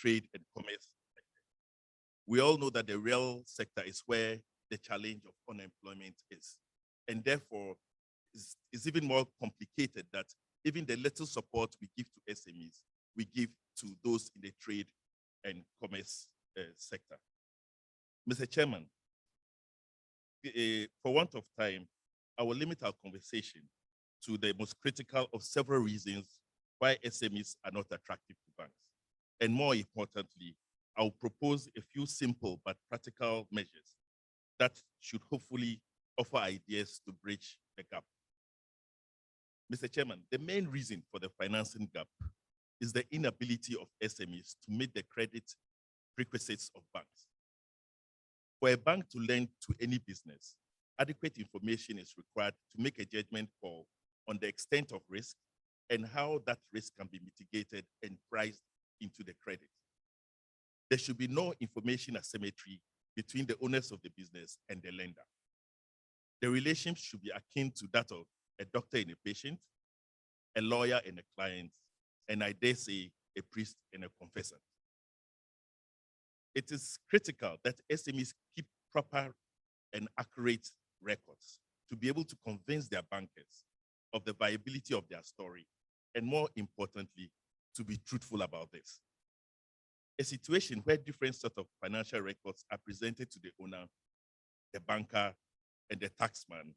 trade and commerce sector. We all know that the real sector is where the challenge of unemployment is. And therefore, it's even more complicated that even the little support we give to SMEs, we give to those in the trade and commerce sector. Mr. Chairman, for want of time, I will limit our conversation to the most critical of several reasons why SMEs are not attractive to banks. And more importantly, I will propose a few simple but practical measures that should hopefully offer ideas to bridge the gap. Mr. Chairman, the main reason for the financing gap is the inability of SMEs to meet the credit requisites of banks. For a bank to lend to any business, adequate information is required to make a judgment call on the extent of risk and how that risk can be mitigated and priced into the credit. There should be no information asymmetry between the owners of the business and the lender. The relationship should be akin to that of a doctor and a patient, a lawyer and a client, and I dare say a priest and a confessor. It is critical that SMEs keep proper and accurate records to be able to convince their bankers of the viability of their story, and more importantly, to be truthful about this. A situation where different sorts of financial records are presented to the owner, the banker, and the taxman,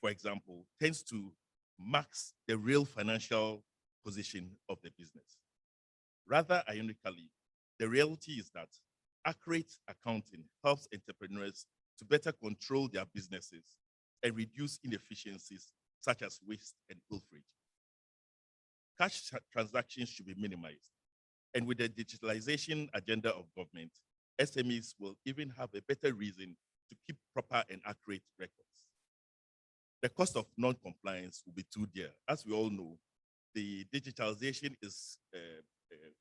for example, tends to mask the real financial position of the business. Rather ironically, the reality is that accurate accounting helps entrepreneurs to better control their businesses and reduce inefficiencies such as waste and pilferage. Cash transactions should be minimized. And with the digitalization agenda of government, SMEs will even have a better reason to keep proper and accurate records. The cost of non-compliance will be too dear. As we all know, the digitalization is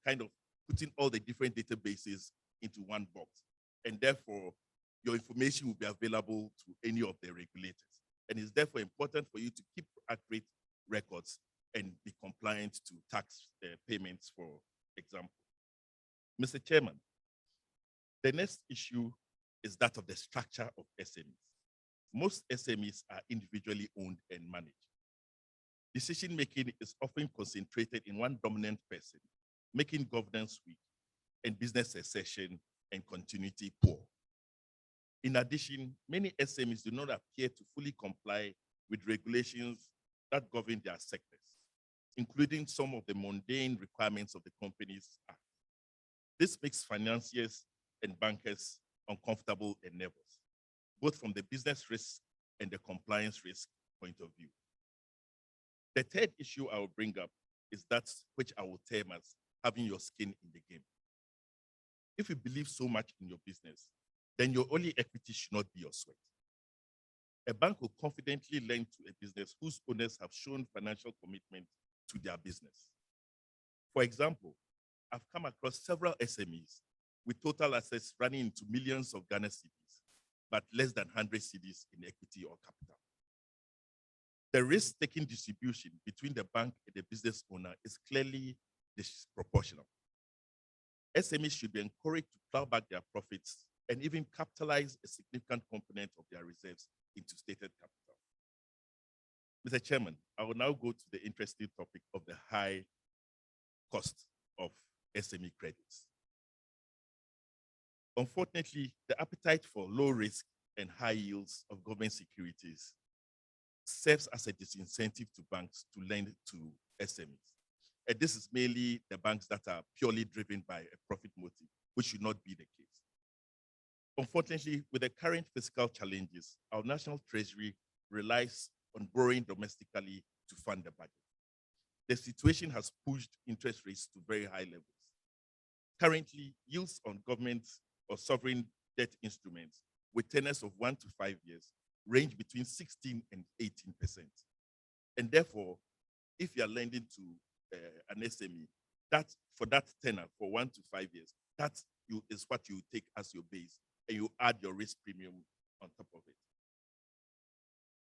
kind of putting all the different databases into one box. And therefore, your information will be available to any of the regulators. And it's therefore important for you to keep accurate records and be compliant to tax payments, for example. Mr. Chairman, the next issue is that of the structure of SMEs. Most SMEs are individually owned and managed. Decision-making is often concentrated in one dominant person, making governance weak and business succession and continuity poor. In addition, many SMEs do not appear to fully comply with regulations that govern their sectors, including some of the mundane requirements of the Companies Act. This makes financiers and bankers uncomfortable and nervous, both from the business risk and the compliance risk point of view. The third issue I will bring up is that which I will term as having your skin in the game. If you believe so much in your business, then your only equity should not be your sweat. A bank will confidently lend to a business whose owners have shown financial commitment to their business. For example, I've come across several SMEs with total assets running into millions of Ghana cedis, but less than 100 cedis in equity or capital. The risk-taking distribution between the bank and the business owner is clearly disproportional. SMEs should be encouraged to plow back their profits and even capitalize a significant component of their reserves into stated capital. Mr. Chairman, I will now go to the interesting topic of the high cost of SME credits. Unfortunately, the appetite for low risk and high yields of government securities serves as a disincentive to banks to lend to SMEs. And this is mainly the banks that are purely driven by a profit motive, which should not be the case. Unfortunately, with the current fiscal challenges, our national treasury relies on borrowing domestically to fund the budget. The situation has pushed interest rates to very high levels. Currently, yields on government or sovereign debt instruments with tenors of 1 to 5 years range between 16 and 18%. And therefore, if you are lending to an SME, for that tenor for 1 to 5 years, that is what you take as your base, and you add your risk premium on top of it.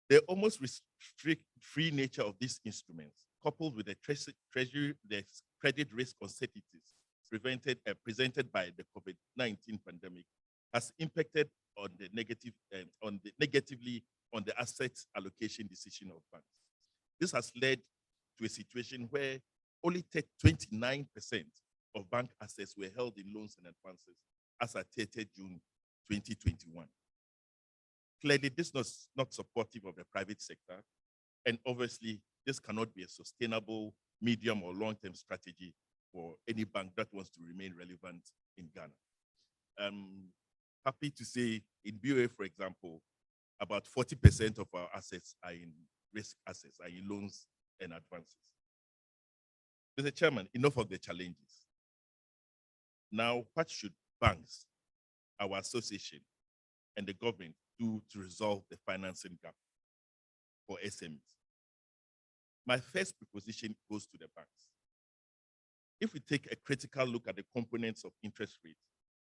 The almost risk-free nature of these instruments, coupled with the treasury, the credit risk uncertainties presented by the COVID-19 pandemic has impacted on the negatively on the asset allocation decision of banks. This has led to a situation where only 29% of bank assets were held in loans and advances as at 30 June 2021. Clearly, this is not supportive of the private sector, and obviously, this cannot be a sustainable medium or long-term strategy for any bank that wants to remain relevant in Ghana. I'm happy to say in BOA, for example, about 40% of our assets are in risk assets, are in loans and advances. Mr. Chairman, enough of the challenges. Now, what should banks, our association, and the government do to resolve the financing gap for SMEs? My first proposition goes to the banks. If we take a critical look at the components of interest rates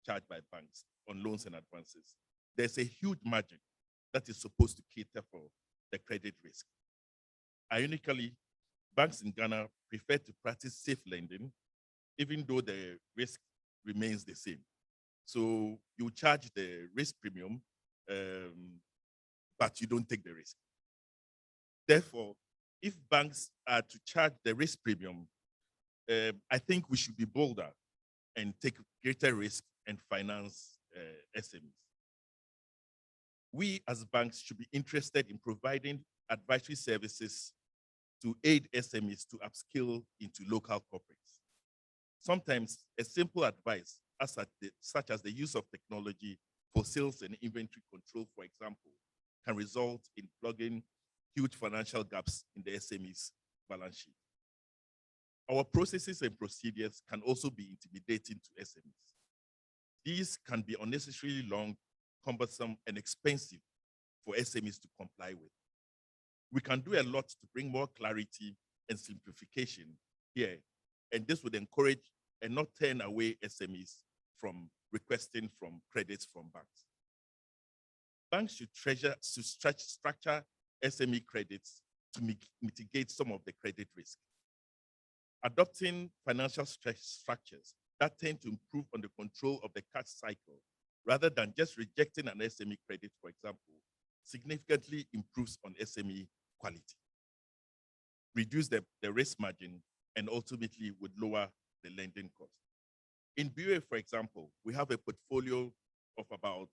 charged by banks on loans and advances, there's a huge margin that is supposed to cater for the credit risk. Ironically, banks in Ghana prefer to practice safe lending, even though the risk remains the same. So you charge the risk premium, but you don't take the risk. Therefore, if banks are to charge the risk premium, I think we should be bolder and take greater risk and finance SMEs. We as banks should be interested in providing advisory services to aid SMEs to upskill into local corporates. Sometimes a simple advice, such as the use of technology for sales and inventory control, for example, can result in plugging huge financial gaps in the SME's balance sheet. Our processes and procedures can also be intimidating to SMEs. These can be unnecessarily long, cumbersome, and expensive for SMEs to comply with. We can do a lot to bring more clarity and simplification here, and this would encourage and not turn away SMEs from requesting from credits from banks. Banks should structure SME credits to mitigate some of the credit risk. Adopting financial structures that tend to improve on the control of the cash cycle rather than just rejecting an SME credit, for example, significantly improves on SME quality, reduce the risk margin, and ultimately would lower the lending cost. In BOA, for example, we have a portfolio of about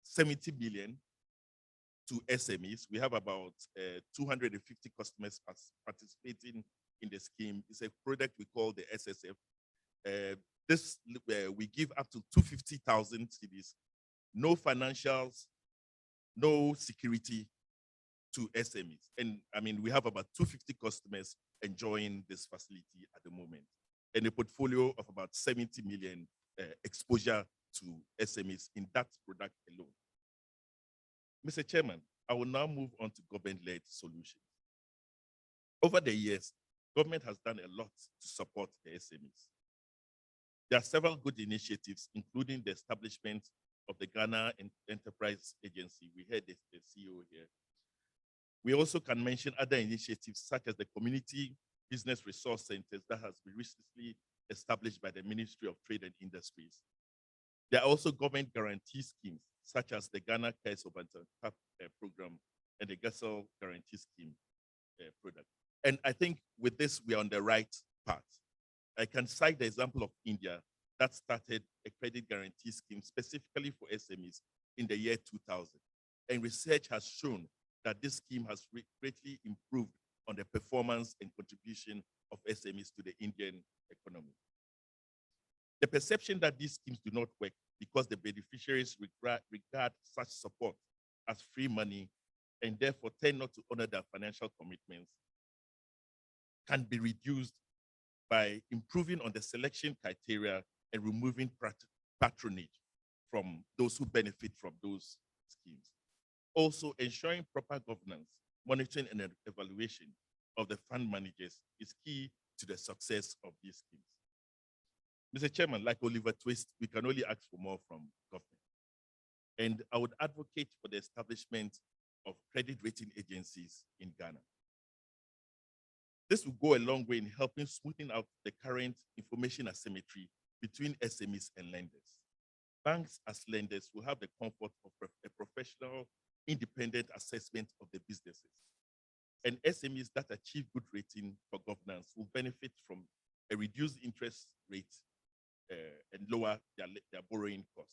70 million to SMEs. We have about 250 customers participating in the scheme. It's a product we call the SSF. We give up to 250,000 cedis, no financials, no security to SMEs. And I mean, we have about 250 customers enjoying this facility at the moment, and a portfolio of about 70 million exposure to SMEs in that product alone. Mr. Chairman, I will now move on to government-led solutions. Over the years, government has done a lot to support the SMEs. There are several good initiatives, including the establishment of the Ghana Enterprise Agency. We heard the CEO here. We also can mention other initiatives such as the Community Business Resource Centers that has been recently established by the Ministry of Trade and Industries. There are also government guarantee schemes such as the Ghana Cares of program and the GASL Guarantee Scheme product. And I think with this, we are on the right path. I can cite the example of India that started a credit guarantee scheme specifically for SMEs in the year 2000. And research has shown that this scheme has greatly improved on the performance and contribution of SMEs to the Indian economy. The perception that these schemes do not work because the beneficiaries regard such support as free money and therefore tend not to honor their financial commitments can be reduced by improving on the selection criteria and removing patronage from those who benefit from those schemes. Also, ensuring proper governance, monitoring, and evaluation of the fund managers is key to the success of these schemes. Mr. Chairman, like Oliver Twist, we can only ask for more from government. And I would advocate for the establishment of credit rating agencies in Ghana. This will go a long way in helping smoothing out the current information asymmetry between SMEs and lenders. Banks as lenders will have the comfort of a professional, independent assessment of the businesses. And SMEs that achieve good rating for governance will benefit from a reduced interest rate and lower their borrowing cost.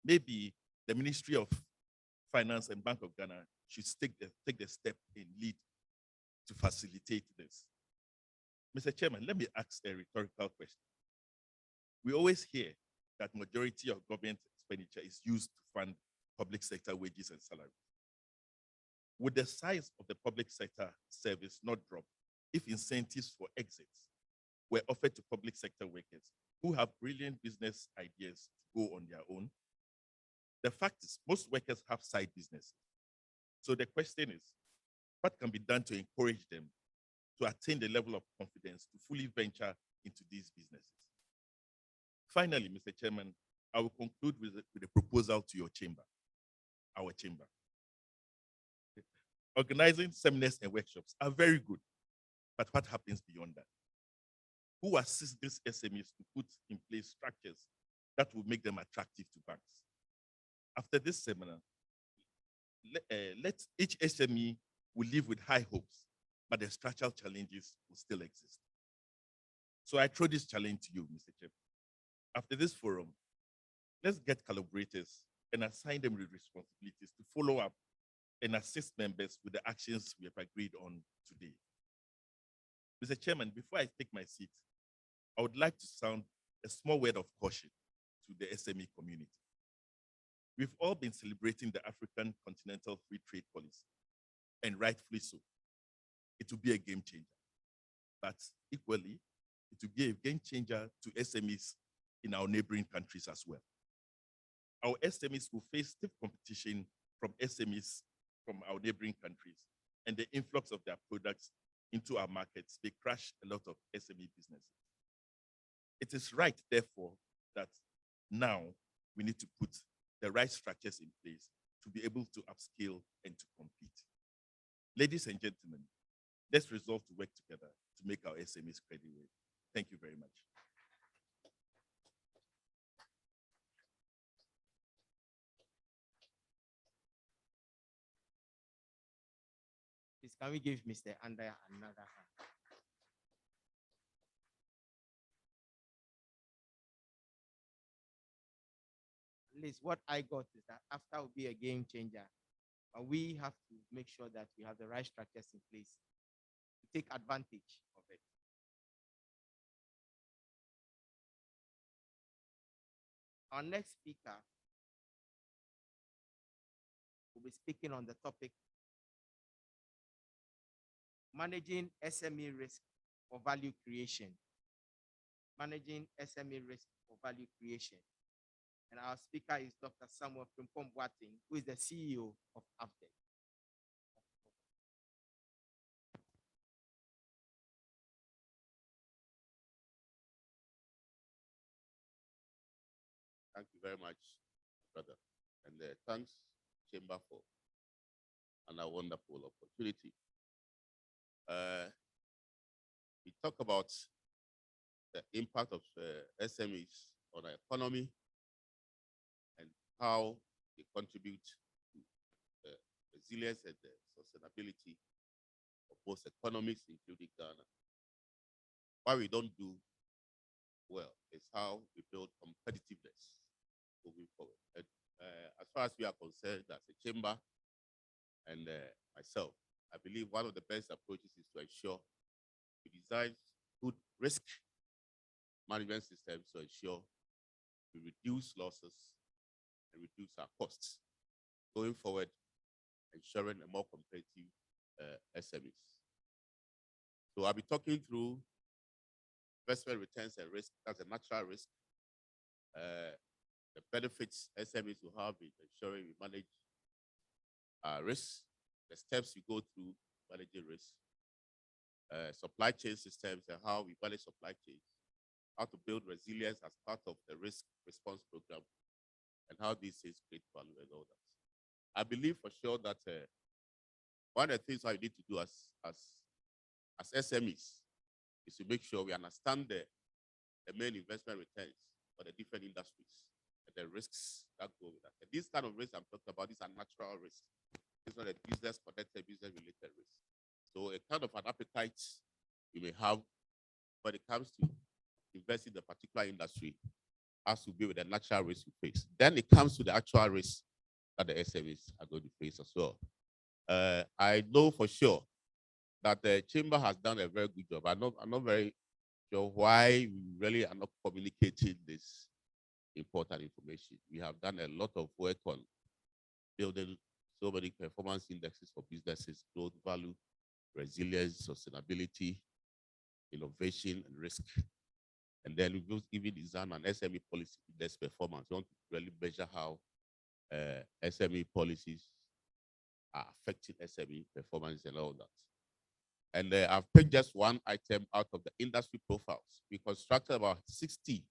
Maybe the Ministry of Finance and Bank of Ghana should take the step in lead to facilitate this. Mr. Chairman, let me ask a rhetorical question. We always hear that majority of government expenditure is used to fund public sector wages and salaries. Would the size of the public sector service not drop if incentives for exits were offered to public sector workers who have brilliant business ideas to go on their own? The fact is, most workers have side businesses. So the question is, what can be done to encourage them to attain the level of confidence to fully venture into these businesses? Finally, Mr. Chairman, I will conclude with a proposal to your chamber, our chamber. Organizing seminars and workshops are very good, but what happens beyond that? Who assists these SMEs to put in place structures that will make them attractive to banks? After this seminar, let each SME will live with high hopes, but the structural challenges will still exist. So I throw this challenge to you, Mr. Chairman. After this forum, let's get collaborators and assign them with responsibilities to follow up and assist members with the actions we have agreed on today. Mr. Chairman, before I take my seat, I would like to sound a small word of caution to the SME community. We've all been celebrating the African Continental Free Trade Policy, and rightfully so. It will be a game changer. But equally, it will be a game changer to SMEs in our neighboring countries as well. Our SMEs will face stiff competition from SMEs from our neighboring countries, and the influx of their products into our markets may crush a lot of SME businesses. It is right, therefore, that now we need to put the right structures in place to be able to upscale and to compete. Ladies and gentlemen, let's resolve to work together to make our SMEs creditworthy. Thank you very much. Please, can we give Mr. Andaya another hand? At least what I got is that after will be a game changer, but we have to make sure that we have the right structures in place to take advantage of it. Our next speaker will be speaking on the topic managing SME risk for value creation. Managing SME risk for value creation. And our speaker is Dr. Samuel Frimpong Boateng, who is the CEO of AFDEC. Thank you very much, brother. And thanks, Chamber, for a wonderful opportunity. We talk about the impact of SMEs on our economy and how they contribute to the resilience and the sustainability of both economies, including Ghana. What we don't do well is how we build competitiveness moving forward. And, as far as we are concerned as a chamber and myself, I believe one of the best approaches is to ensure we design good risk management systems to ensure we reduce losses and reduce our costs going forward, ensuring a more competitive SMEs. So I'll be talking through investment returns and risk. That's a natural risk. The benefits SMEs will have in ensuring we manage risks, the steps we go through managing risk, supply chain systems and how we manage supply chains, how to build resilience as part of the risk response program, and how these things create value and all that. I believe for sure that one of the things I need to do as SMEs is to make sure we understand the main investment returns for the different industries and the risks that go with that. And these kind of risks I'm talking about, these are natural risks. It's not a business connected, business related risk. So a kind of an appetite you may have when it comes to investing in a particular industry has to be with the natural risk you face. Then it comes to the actual risk that the SMEs are going to face as well. I know for sure that the chamber has done a very good job. I'm not very sure why we really are not communicating this important information. We have done a lot of work on building so many performance indexes for businesses, growth, value, resilience, sustainability, innovation, and risk. And then we've even designed an SME policy index performance. We want to really measure how SME policies are affecting SME performance and all that. And I've picked just one item out of the industry profiles. We constructed about 60.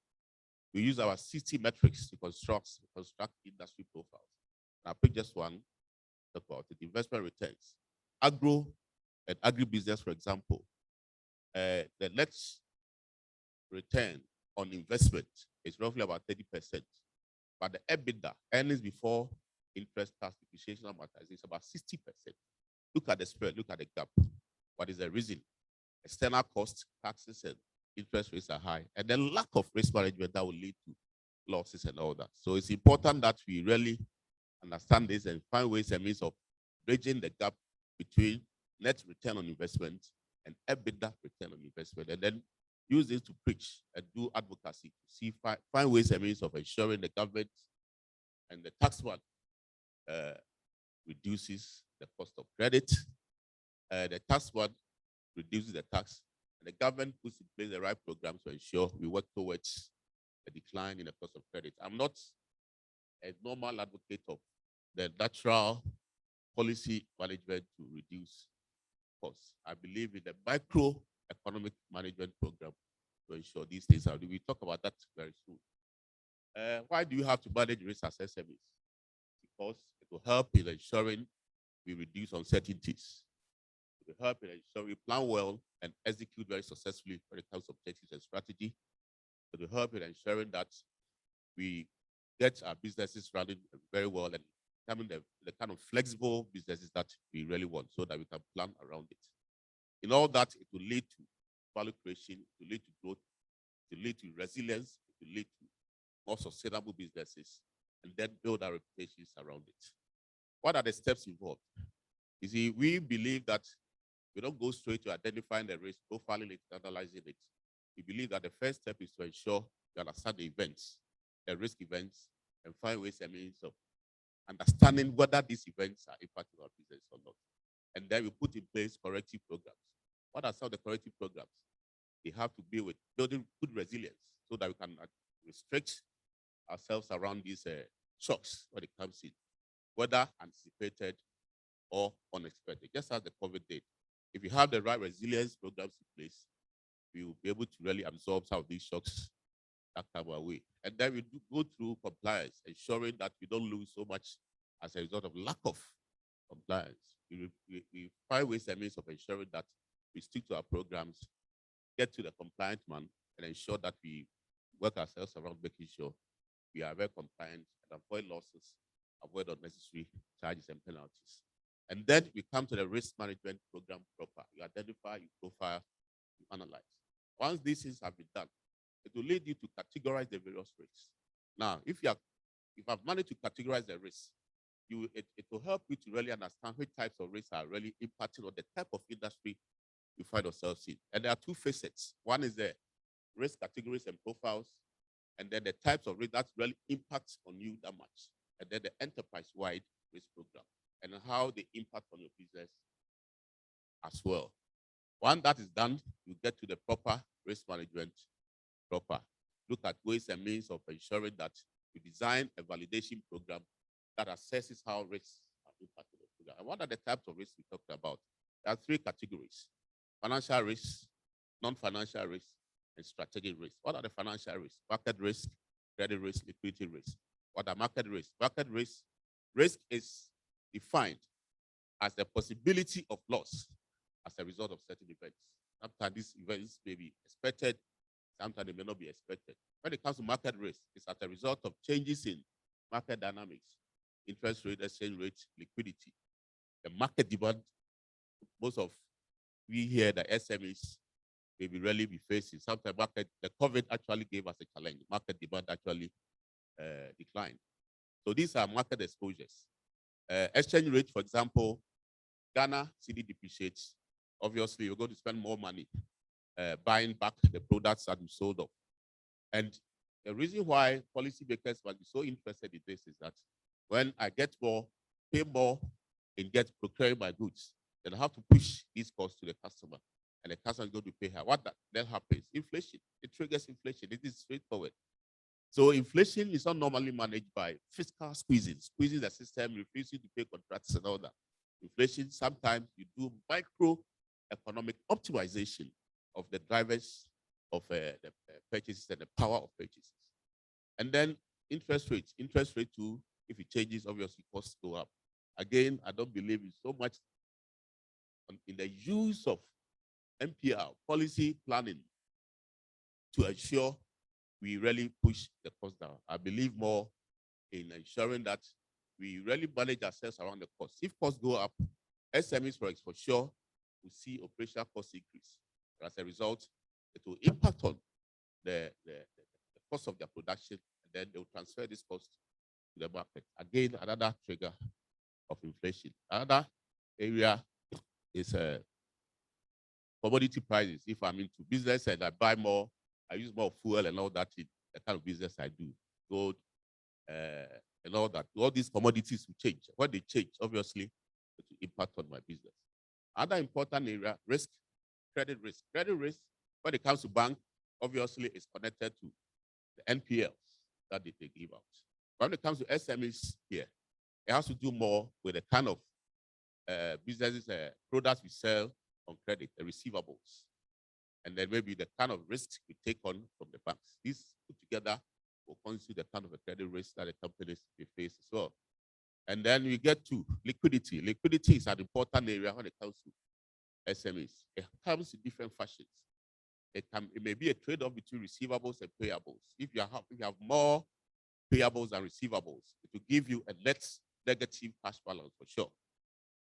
We use our 60 metrics to construct industry profiles. And I picked just one, talk about it, investment returns. Agro and agribusiness, for example, the net return on investment is roughly about 30%. But the EBITDA, earnings before interest, tax, depreciation, and amortization, is about 60%. Look at the spread, look at the gap. What is the reason? External costs, taxes, and interest rates are high. And then lack of risk management that will lead to losses and all that. So it's important that we really understand this and find ways and means of bridging the gap between net return on investment and EBITDA return on investment. And then use this to preach and do advocacy to see, find ways and means of ensuring the government and the taxman reduces the cost of credit. The taxman reduces the tax, and the government puts in place the right programs to ensure we work towards a decline in the cost of credit. I'm not a normal advocate of the natural policy management to reduce costs. I believe in the microeconomic management program to ensure these things are. We talk about that very soon. Why do you have to manage risk as SMEs? Because it will help in ensuring we reduce uncertainties. It will help in ensuring we plan well and execute very successfully when it comes to objectives and strategy. It will help in ensuring that we get our businesses running very well and becoming the kind of flexible businesses that we really want so that we can plan around it. In all that, it will lead to value creation, it will lead to growth, it will lead to resilience, it will lead to more sustainable businesses, and then build our reputations around it. What are the steps involved? You see, we believe that we don't go straight to identifying the risk, profiling it, analyzing it. We believe that the first step is to ensure you understand the events, the risk events, and find ways and means of understanding whether these events are impacting our business or not. And then we put in place corrective programs. What are some of the corrective programs? They have to be with building good resilience so that we can restrict ourselves around these shocks when it comes in, whether anticipated or unexpected, just as the COVID did. If you have the right resilience programs in place, we will be able to really absorb some of these shocks that come our way. And then we do go through compliance, ensuring that we don't lose so much as a result of lack of compliance. We find ways and means of ensuring that we stick to our programs, get to the compliant man, and ensure that we work ourselves around making sure we are very compliant and avoid losses, avoid unnecessary charges and penalties. And then we come to the risk management program proper. You identify, you profile, you analyze. Once these things have been done, it will lead you to categorize the various risks. Now, if I've managed to categorize the risks, it will help you to really understand which types of risks are really impacting on the type of industry you find yourselves in. And there are two facets. One is the risk categories and profiles, and then the types of risk that really impacts on you that much. And then the enterprise-wide risk program and how they impact on your business as well. Once that is done, you get to the proper risk management proper. Look at ways and means of ensuring that you design a validation program that assesses how risks are impacting the program. And what are the types of risks we talked about? There are three categories: financial risks, non-financial risks, and strategic risks. What are the financial risks? Market risk, credit risk, liquidity risk. What are market risks? Market risk is defined as the possibility of loss as a result of certain events. Sometimes these events may be expected, Sometimes it may not be expected. When it comes to market risk, it's as a result of changes in market dynamics, interest rate, exchange rate, liquidity. The market demand, most of we here, the SMEs, may be really be facing. Sometimes the COVID actually gave us a challenge. Market demand actually declined. So these are market exposures. Exchange rate, for example, Ghana CD depreciates. Obviously, you're going to spend more money buying back the products that we sold off. And the reason why policymakers must be so interested in this is that when I get more, pay more in procuring my goods, then I have to push these costs to the customer. And the customer is going to pay her. What then happens? Inflation. It triggers inflation. It is straightforward. So inflation is not normally managed by fiscal squeezing the system, refusing to pay contracts and all that. Inflation, sometimes you do microeconomic optimization of the drivers of the purchases and the power of purchases. And then interest rate too, if it changes, obviously costs go up. Again, I don't believe in so much in the use of MPR, policy planning, to ensure we really push the cost down. I believe more in ensuring that we really manage ourselves around the cost. If costs go up, SMEs, for sure, will see operational cost increase. As a result, it will impact on the cost of their production, and then they will transfer this cost to the market. Again, another trigger of inflation. Another area is commodity prices. If I'm into business and I buy more, I use more fuel and all that, the kind of business I do, gold and all that. All these commodities will change. When they change, obviously, it will impact on my business. Other important area, risk, credit risk. Credit risk, when it comes to bank, obviously, is connected to the NPLs that they give out. When it comes to SMEs here, it has to do more with the kind of businesses, products we sell on credit, the receivables, and then maybe the kind of risks we take on from the banks. These put together will constitute the kind of a credit risk that the companies may face as well. And then we get to liquidity. Liquidity is an important area when it comes to SMEs. It comes in different fashions. It may be a trade-off between receivables and payables. If you have more payables than receivables, it will give you a net negative cash balance for sure.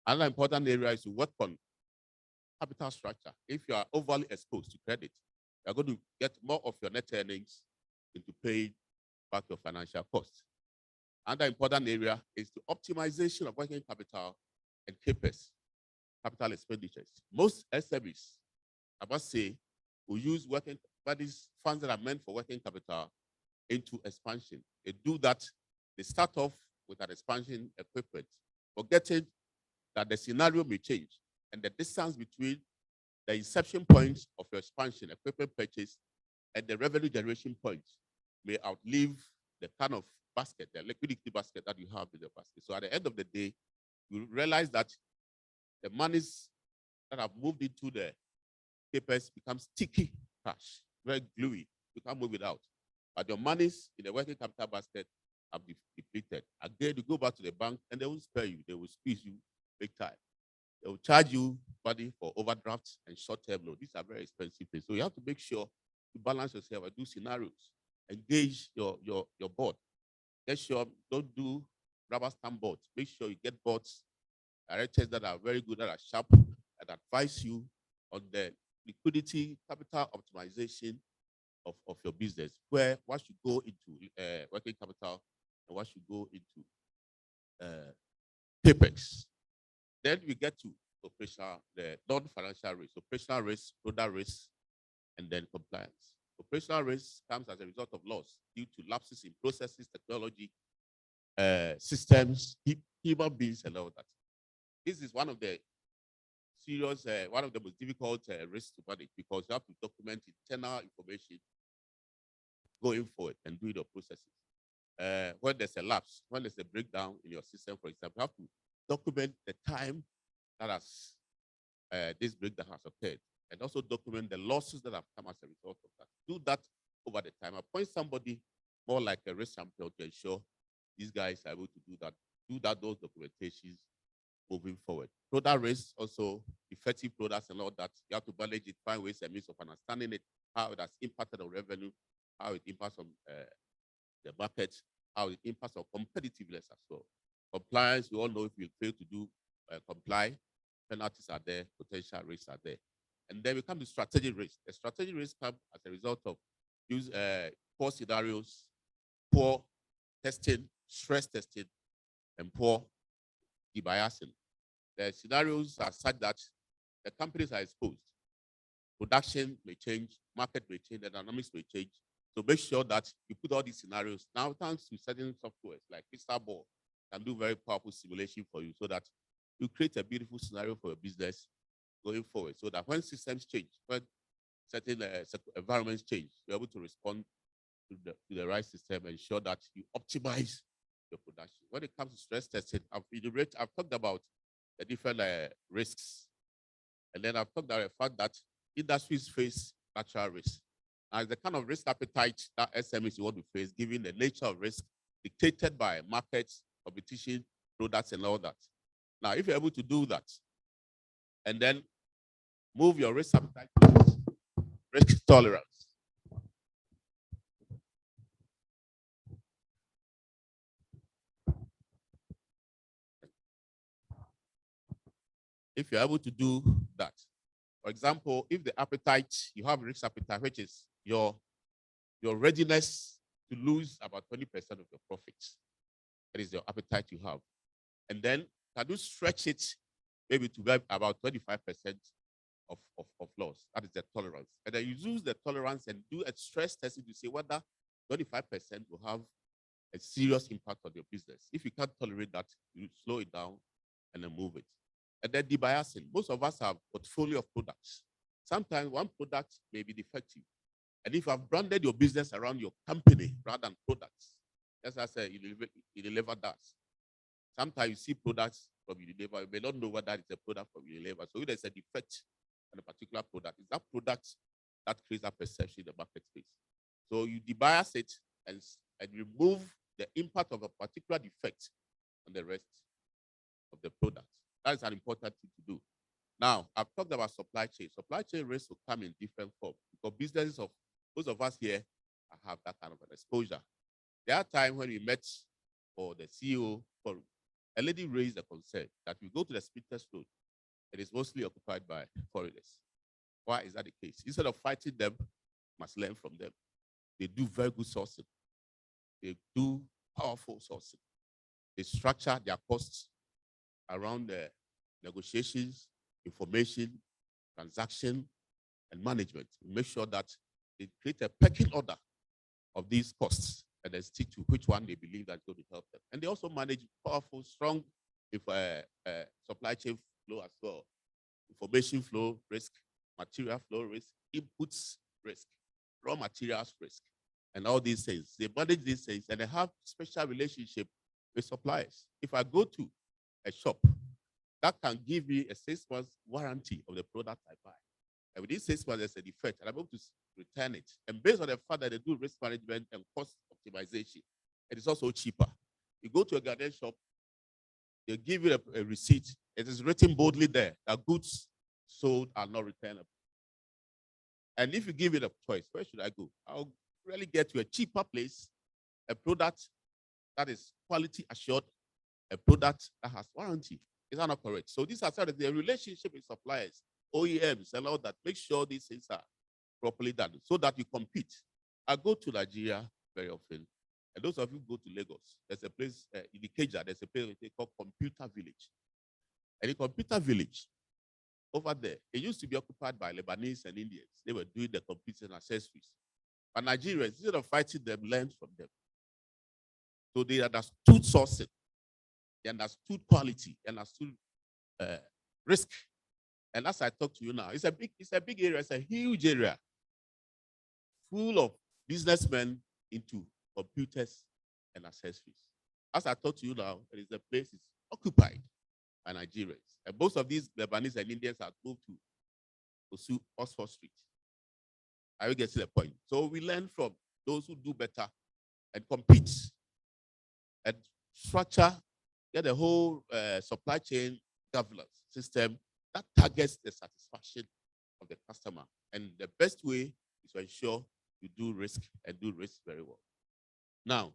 Another important area is to work on capital structure. If you are overly exposed to credit, you're going to get more of your net earnings into paying back your financial costs. Another important area is the optimization of working capital and CapEx, capital expenditures. Most SMEs, I must say, will use these funds that are meant for working capital into expansion. They do that, they start off with an expansion equipment, forgetting that the scenario may change and the distance between the inception point of your expansion, equipment purchase, and the revenue generation point may outlive the kind of basket, the liquidity basket that you have in the basket. So at the end of the day, you realize that the monies that have moved into the CapEx becomes sticky cash, very gluey. You can't move it out. But your monies in the working capital basket have depleted. Again, you go back to the bank and they will spare you. They will squeeze you big time. They will charge you money for overdrafts and short-term loans. These are very expensive things. So you have to make sure to balance yourself and do scenarios. Engage your board. Make sure don't do rubber stamp boards. Make sure you get boards, directors that are very good, that are sharp, and advise you on the liquidity, capital optimization of your business, where what should go into working capital and what should go into CapEx. Then we get to the non-financial risk, operational risk, product risk, and then compliance. Operational risk comes as a result of loss due to lapses in processes, technology, systems, human beings, and all that. This is one of the serious, one of the most difficult risks to manage, because you have to document internal information going forward and do your processes. When there's a lapse, when there's a breakdown in your system, for example, you have to document the time that this breakdown has occurred, and also document the losses that have come as a result of that. Do that over the time. Appoint somebody more like a risk champion to ensure these guys are able to do that. Those documentations moving forward. Product risk, also effective products and all that. You have to manage it, find ways and means of understanding it, how it has impacted on revenue, how it impacts on the market, how it impacts on competitiveness as well. Compliance, we all know if you fail to do comply, penalties are there, potential risks are there. And then we come to strategic risk. The strategic risk come as a result of poor scenarios, poor testing, stress testing, and poor debiasing. The scenarios are such that the companies are exposed. Production may change, market may change, the dynamics may change. So make sure that you put all these scenarios. Now, thanks to certain softwares like Crystal Ball, can do very powerful simulation for you so that you create a beautiful scenario for your business going forward. So that when systems change, when certain environments change, you're able to respond to the right system and ensure that you optimize your production. When it comes to stress testing, I've talked about the different risks. And then I've talked about the fact that industries face natural risks. Now, the kind of risk appetite that SMEs want to face, given the nature of risk dictated by markets, competition, products, and all that. Now, if you're able to do that, and then move your risk appetite towards risk tolerance. If you're able to do that, for example, if the appetite, you have risk appetite, which is your readiness to lose about 20% of your profits. That is your appetite you have. And then can you stretch it maybe to about 25% of loss? That is the tolerance. And then you use the tolerance and do a stress testing to see whether 25% will have a serious impact on your business. If you can't tolerate that, you slow it down and then move it. And then debiasing. Most of us have a portfolio of products. Sometimes one product may be defective. And if you have branded your business around your company rather than products, as I said, Unilever does. Sometimes you see products from Unilever, you may not know whether it's a product from Unilever. So if there's a defect on a particular product, it's that product that creates that perception in the market space. So you debias it and remove the impact of a particular defect on the rest of the product. That is an important thing to do. Now, I've talked about supply chain. Supply chain risks will come in different forms because businesses of most of us here have that kind of an exposure. There are times when we met for the CEO forum, a lady raised a concern that we go to the speakers road, it is mostly occupied by foreigners. Why is that the case? Instead of fighting them, must learn from them. They do very good sourcing. They do powerful sourcing. They structure their costs around the negotiations, information, transaction, and management. Make sure that they create a pecking order of these costs and then stick to which one they believe that's going to help them. And they also manage powerful, strong supply chain flow as well. Information flow risk, material flow risk, inputs risk, raw materials risk, and all these things. They manage these things and they have special relationship with suppliers. If I go to a shop, that can give me a 6 months warranty of the product I buy. And within 6 months, there's a defect, and I'm able to return it. And based on the fact that they do risk management and cost optimization, it is also cheaper. You go to a garden shop, they give you a receipt. It is written boldly there that goods sold are not returnable. And if you give it a choice, where should I go? I'll really get to a cheaper place, a product that is quality assured, a product that has warranty. Is that not correct? So these are sort of the relationship with suppliers, OEMs, and all that. Make sure these things are properly done so that you compete. I go to Nigeria very often. And those of you who go to Lagos, there's a place in Ikeja, there's a place they call Computer Village. And the Computer Village, over there, it used to be occupied by Lebanese and Indians. They were doing the computers and accessories. But Nigerians, instead of fighting them, learned from them. So they understood sourcing. They understood quality, they understood risk. And as I talk to you now, it's a big area, it's a huge area full of businessmen into computers and accessories. As I talk to you now, there is a place that's occupied by Nigerians. And most of these Lebanese and Indians have moved to pursue Oxford Street. I will get to the point. So we learn from those who do better and compete and structure, get the whole supply chain governance system that targets the satisfaction of the customer. And the best way is is to ensure you do risk and do risk very well. Now,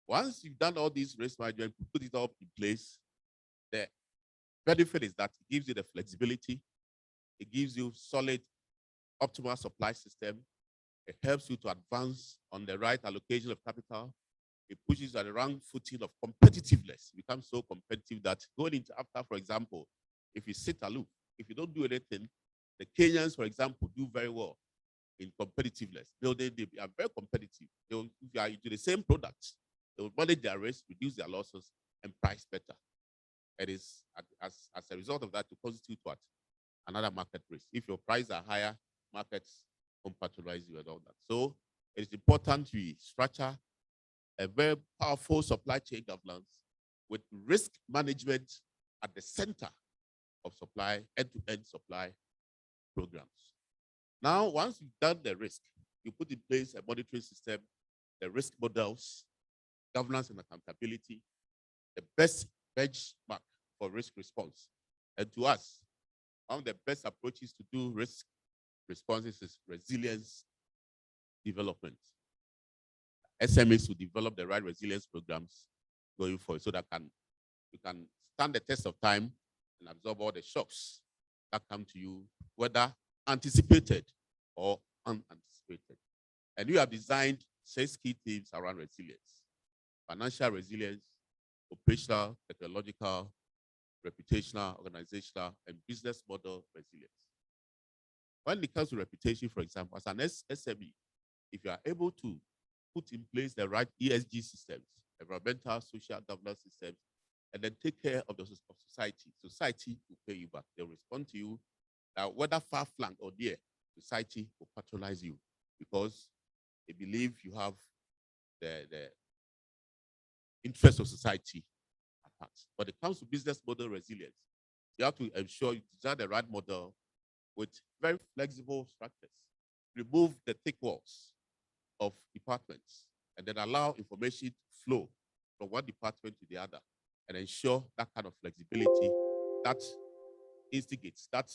once you've done all these risk management, put it all in place, the benefit is that it gives you the flexibility, it gives you solid, optimal supply system, it helps you to advance on the right allocation of capital, it pushes you at the wrong footing of competitiveness. You become so competitive that going into after, for example, if you sit aloof, if you don't do anything, the Kenyans, for example, do very well in competitiveness. They are very competitive. If you are into the same products, they will manage their risk, reduce their losses, and price better. It is as a result of that to constitute what? Another market risk. If your prices are higher, markets won't patronize you and all that. So it is important we structure a very powerful supply chain governance with risk management at the center of supply, end-to-end supply programs. Now, once you've done the risk, you put in place a monitoring system, the risk models, governance and accountability, the best benchmark for risk response. And to us, one of the best approaches to do risk responses is resilience development. SMEs to develop the right resilience programs going forward so that you can stand the test of time and absorb all the shocks that come to you, whether anticipated or unanticipated. And we have designed 6 key themes around resilience: financial resilience, operational, technological, reputational, organizational, and business model resilience. When it comes to reputation, for example, as an SME, if you are able to put in place the right ESG systems, environmental, social governance systems, and then take care of the society, society will pay you back. They'll respond to you. Whether far-flung or near, society will patronize you because they believe you have the interest of society at heart. When it comes to business model resilience, you have to ensure you design the right model with very flexible structures. Remove the thick walls of departments and then allow information to flow from one department to the other and ensure that kind of flexibility that instigates, that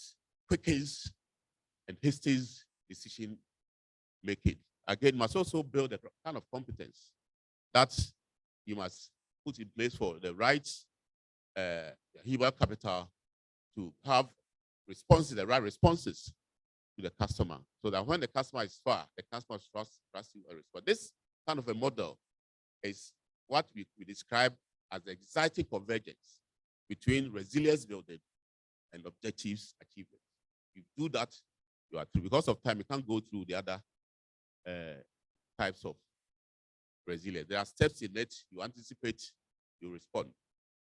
quickens and hastens decision making. Again, must also build a kind of competence that you must put in place for the right human capital to have responses, the right responses to the customer, so that when the customer is far, the customer trusts you and respond. This kind of a model is what we describe as the exciting convergence between resilience building and objectives achievement. You do that, you are through. Because of time, you can't go through the other types of resilience. There are steps in it. You anticipate, you respond.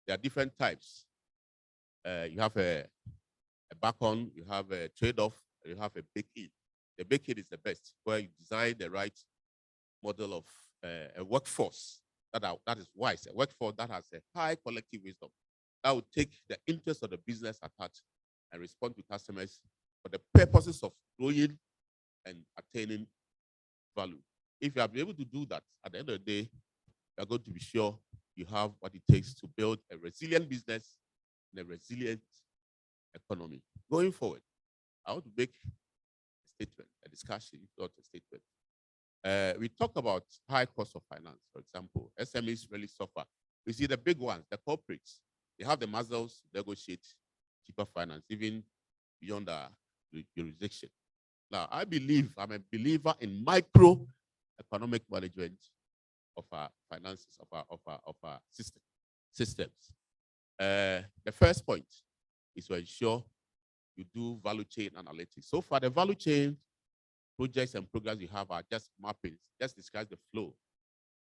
There are different types. You have a back-on, you have a trade-off, you have a bake-in. The bake-in is the best, where you design the right model of a workforce that is wise, a workforce that has a high collective wisdom, that will take the interest of the business at heart and respond to customers for the purposes of growing and attaining value. If you are able to do that, at the end of the day, you are going to be sure you have what it takes to build a resilient business and a resilient economy. Going forward, I want to make a statement, a discussion, not a statement. We talk about high cost of finance, for example. SMEs really suffer. We see the big ones, the corporates, they have the muscles to negotiate cheaper finance, even beyond the jurisdiction. Now, I'm a believer in microeconomic management of our finances, of our systems. The first point is to ensure you do value chain analytics. So far, the value chain projects and programs you have are just mapping, just describe the flow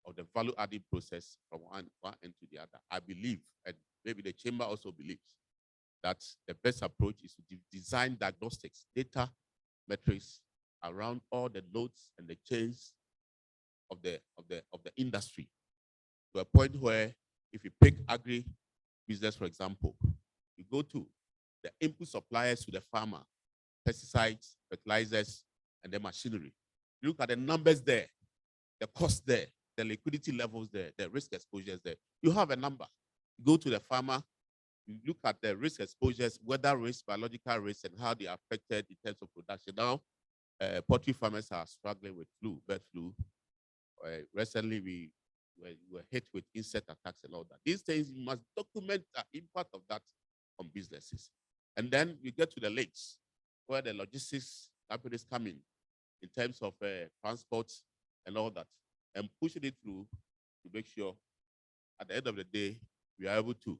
of the value adding process from one end to the other. I believe, and maybe the chamber also believes, that the best approach is to design diagnostics, data metrics around all the nodes and the chains of the industry, to a point where if you pick agri business, for example, you go to the input suppliers to the farmer, pesticides, fertilizers, and the machinery. You look at the numbers there, the cost there, the liquidity levels there, the risk exposures there. You have a number. You go to the farmer, you look at the risk exposures, weather risk, biological risk, and how they are affected in terms of production. Now, poultry farmers are struggling with bird flu. Recently, we were hit with insect attacks and all that. These things, you must document the impact of that on businesses. And then you get to the lakes, where the logistics companies come in terms of transport and all that, and pushing it through to make sure at the end of the day, we are able to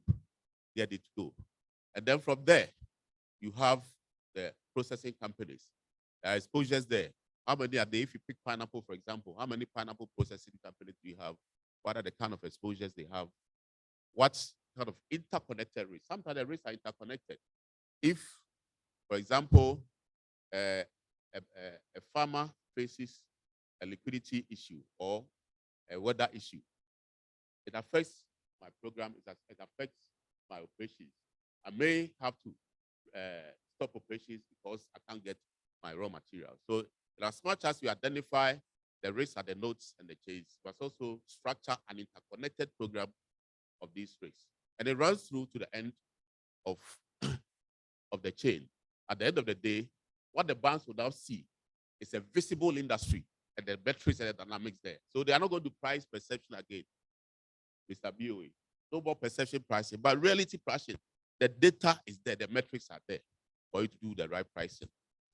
get it to go. And then from there, you have the processing companies. There are exposures there. How many are there? If you pick pineapple, for example, how many pineapple processing companies do you have? What are the kind of exposures they have? What kind of interconnected risks? Sometimes the risks are interconnected. If, for example, a farmer faces a liquidity issue or a weather issue, it affects my program, it affects my operations. I may have to stop operations because I can't get my raw material. So as much as we identify the risks at the nodes and the chains, but also structure an interconnected program of these risks. And it runs through to the end of, of the chain. At the end of the day, what the banks will now see is a visible industry and the metrics and the dynamics there. So they are not going to price perception again, Mr. BOA. No more perception pricing, but reality pricing. The data is there, the metrics are there for you to do the right pricing.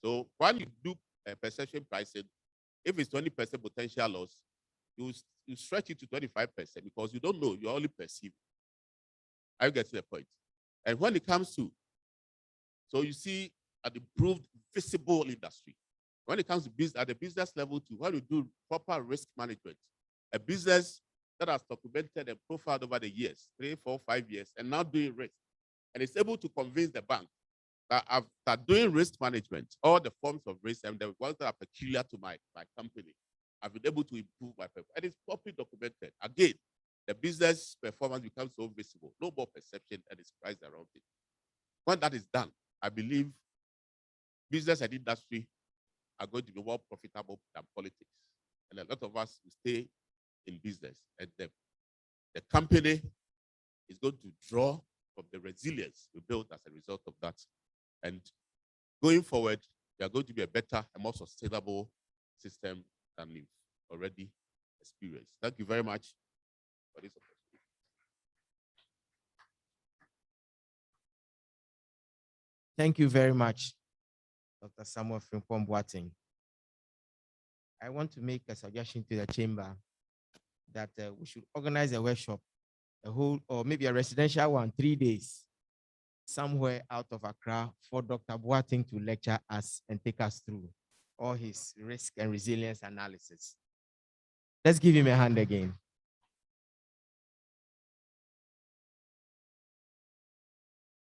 So when you do perception pricing, if it's 20% potential loss, you stretch it to 25% because you don't know, you only perceive. I get to the point. And when it comes to, so you see an improved visible industry. When it comes to business, at the business level too, when you do proper risk management, a business that has documented and profiled over the years, 3, 4, 5 years, and now doing risk, and it's able to convince the bank that after doing risk management, all the forms of risk and the ones that are peculiar to my company, I've been able to improve my performance. And it's properly documented. Again, the business performance becomes so visible, no more perception, and it's priced around it. When that is done, I believe business and industry are going to be more profitable than politics. And a lot of us will stay in business. And the company is going to draw from the resilience we built as a result of that. And going forward, we are going to be a better and more sustainable system than we've already experienced. Thank you very much for this opportunity. Thank you very much, Dr. Samuel Frimpong Boateng. I want to make a suggestion to the chamber that we should organize a workshop, a whole, or maybe a residential one, 3 days, somewhere out of Accra for Dr. Boateng to lecture us and take us through all his risk and resilience analysis. Let's give him a hand again.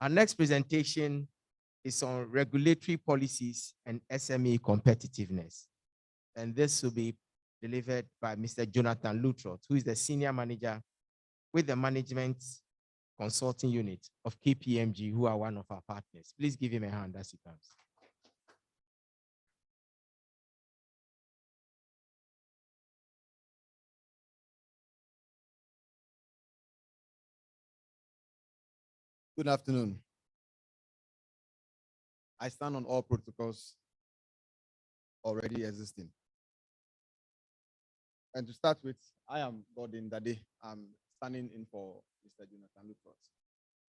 Our next presentation is on regulatory policies and SME competitiveness. And this will be delivered by Mr. Jonathan Lutrot, who is the senior manager with the management consulting unit of KPMG, who are one of our partners. Please give him a hand as he comes. Good afternoon. I stand on all protocols already existing. And to start with, I am Gordon Dade. I'm standing in for Mr. Jonathan Lutrot.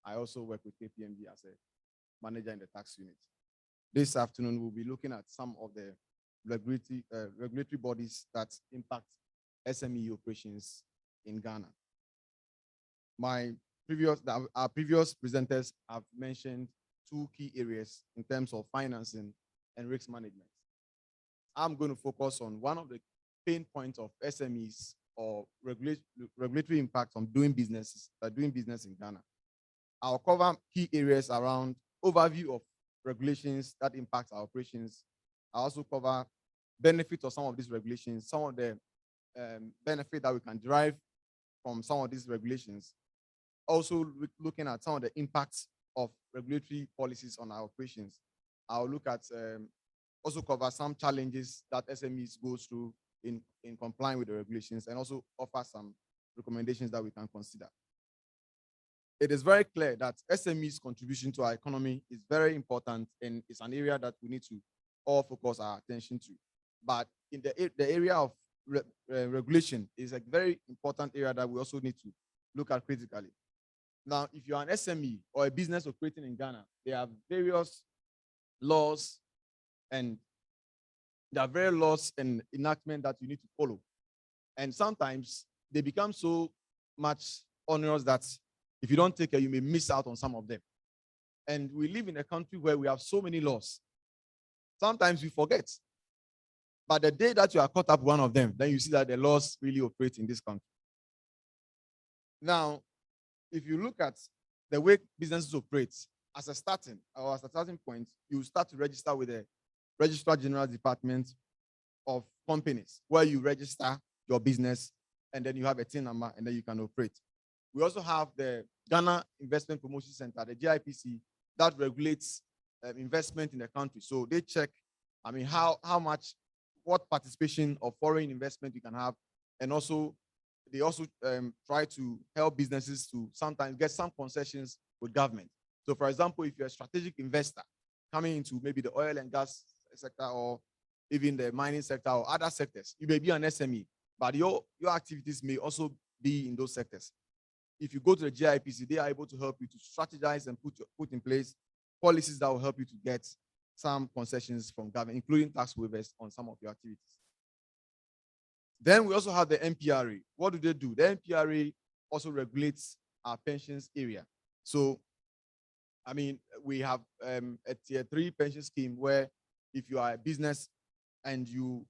I also work with KPMG as a manager in the tax unit. This afternoon, we'll be looking at some of the regulatory bodies that impact SME operations in Ghana. Our previous presenters have mentioned 2 key areas in terms of financing and risk management. I'm going to focus on one of the pain points of SMEs or regulatory impact on doing business in Ghana. I'll cover key areas around overview of regulations that impact our operations. I'll also cover benefits of some of these regulations, some of the benefit that we can derive from some of these regulations. Also looking at some of the impacts of regulatory policies on our operations. I'll look at also cover some challenges that SMEs go through in complying with the regulations, and also offer some recommendations that we can consider. It is very clear that SMEs' contribution to our economy is very important, and it's an area that we need to all focus our attention to. But in the area of regulation is a very important area that we also need to look at critically. Now, if you are an SME or a business operating in Ghana, there are various laws and enactment that you need to follow. And sometimes they become so much onerous that if you don't take care, you may miss out on some of them. And we live in a country where we have so many laws. Sometimes we forget. But the day that you are caught up with one of them, then you see that the laws really operate in this country. Now, if you look at the way businesses operate, as a starting point, you start to register with the Registrar General Department of Companies, where you register your business, and then you have a TIN number, and then you can operate. We also have the Ghana Investment Promotion Center, the GIPC, that regulates investment in the country. So they check, how much, what participation of foreign investment you can have, and also they also try to help businesses to sometimes get some concessions with government. So, for example, if you're a strategic investor coming into maybe the oil and gas sector or even the mining sector or other sectors, you may be an SME, but your activities may also be in those sectors. If you go to the GIPC, they are able to help you to strategize and put in place policies that will help you to get some concessions from government, including tax waivers on some of your activities. Then we also have the NPRA. What do they do? The NPRA also regulates our pensions area. So, we have a tier 3 pension scheme where if you are a business and you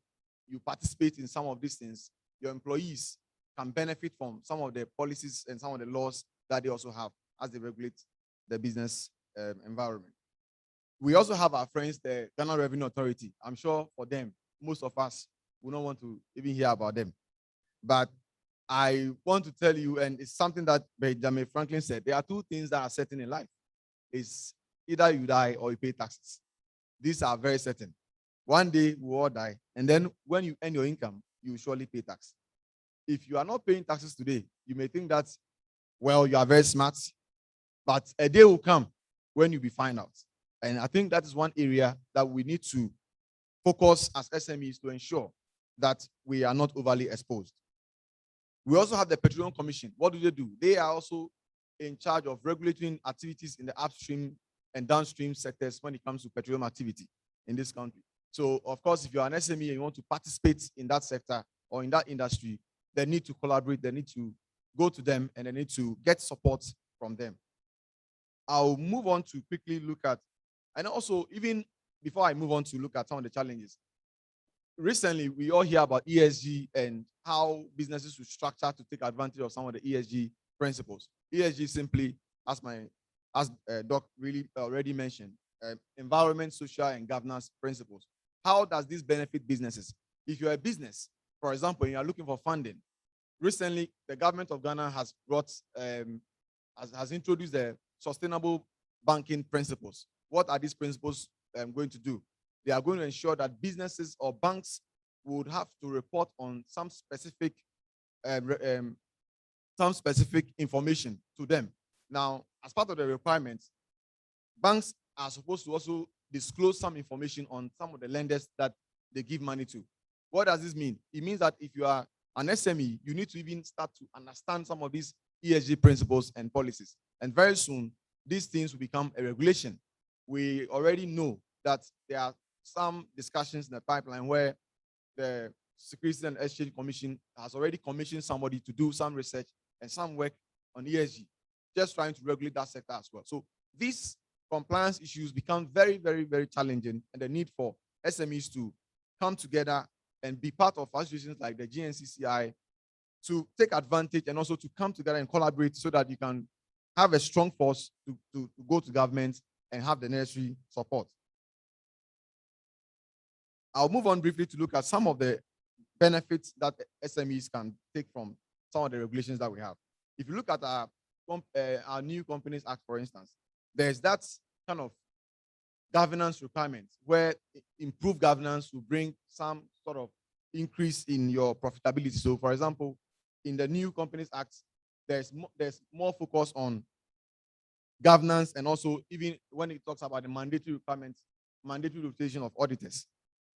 participate in some of these things, your employees can benefit from some of the policies and some of the laws that they also have as they regulate the business environment. We also have our friends, the Ghana Revenue Authority. I'm sure for them, most of us will not want to even hear about them. But I want to tell you, and it's something that Benjamin Franklin said, there are two things that are certain in life. It's either you die or you pay taxes. These are very certain. One day we will all die, and then when you earn your income, you will surely pay tax. If you are not paying taxes today, you may think that, well, you are very smart, but a day will come when you'll be found out. And I think that is one area that we need to focus as SMEs to ensure that we are not overly exposed. We also have the Petroleum Commission. What do? They are also in charge of regulating activities in the upstream and downstream sectors when it comes to petroleum activity in this country. So, of course, if you are an SME and you want to participate in that sector or in that industry, they need to collaborate, they need to go to them, and they need to get support from them. I'll move on to quickly look at, and also even before I move on to look at some of the challenges, recently we all hear about ESG and how businesses should structure to take advantage of some of the ESG principles. ESG simply, as Doc really already mentioned, environment, social, and governance principles. How does this benefit businesses? If you're a business, for example, and you are looking for funding, recently the government of Ghana has introduced the sustainable banking principles. What are these principles going to do? They are going to ensure that businesses or banks would have to report on some specific information to them. Now, as part of the requirements, banks are supposed to also disclose some information on some of the lenders that they give money to. What does this mean? It means that if you are an SME, you need to even start to understand some of these ESG principles and policies. And very soon, these things will become a regulation. We already know that there are some discussions in the pipeline where the Securities and Exchange Commission has already commissioned somebody to do some research and some work on ESG, just trying to regulate that sector as well. So these compliance issues become very, very, very challenging, and the need for SMEs to come together and be part of associations like the GNCCI to take advantage and also to come together and collaborate so that you can have a strong force to go to government and have the necessary support. I'll move on briefly to look at some of the benefits that SMEs can take from some of the regulations that we have. If you look at our new Companies Act, for instance, there's that kind of governance requirement where improved governance will bring some sort of increase in your profitability. So, for example, in the new Companies Act, there's more focus on governance, and also even when it talks about the mandatory requirements, mandatory rotation of auditors.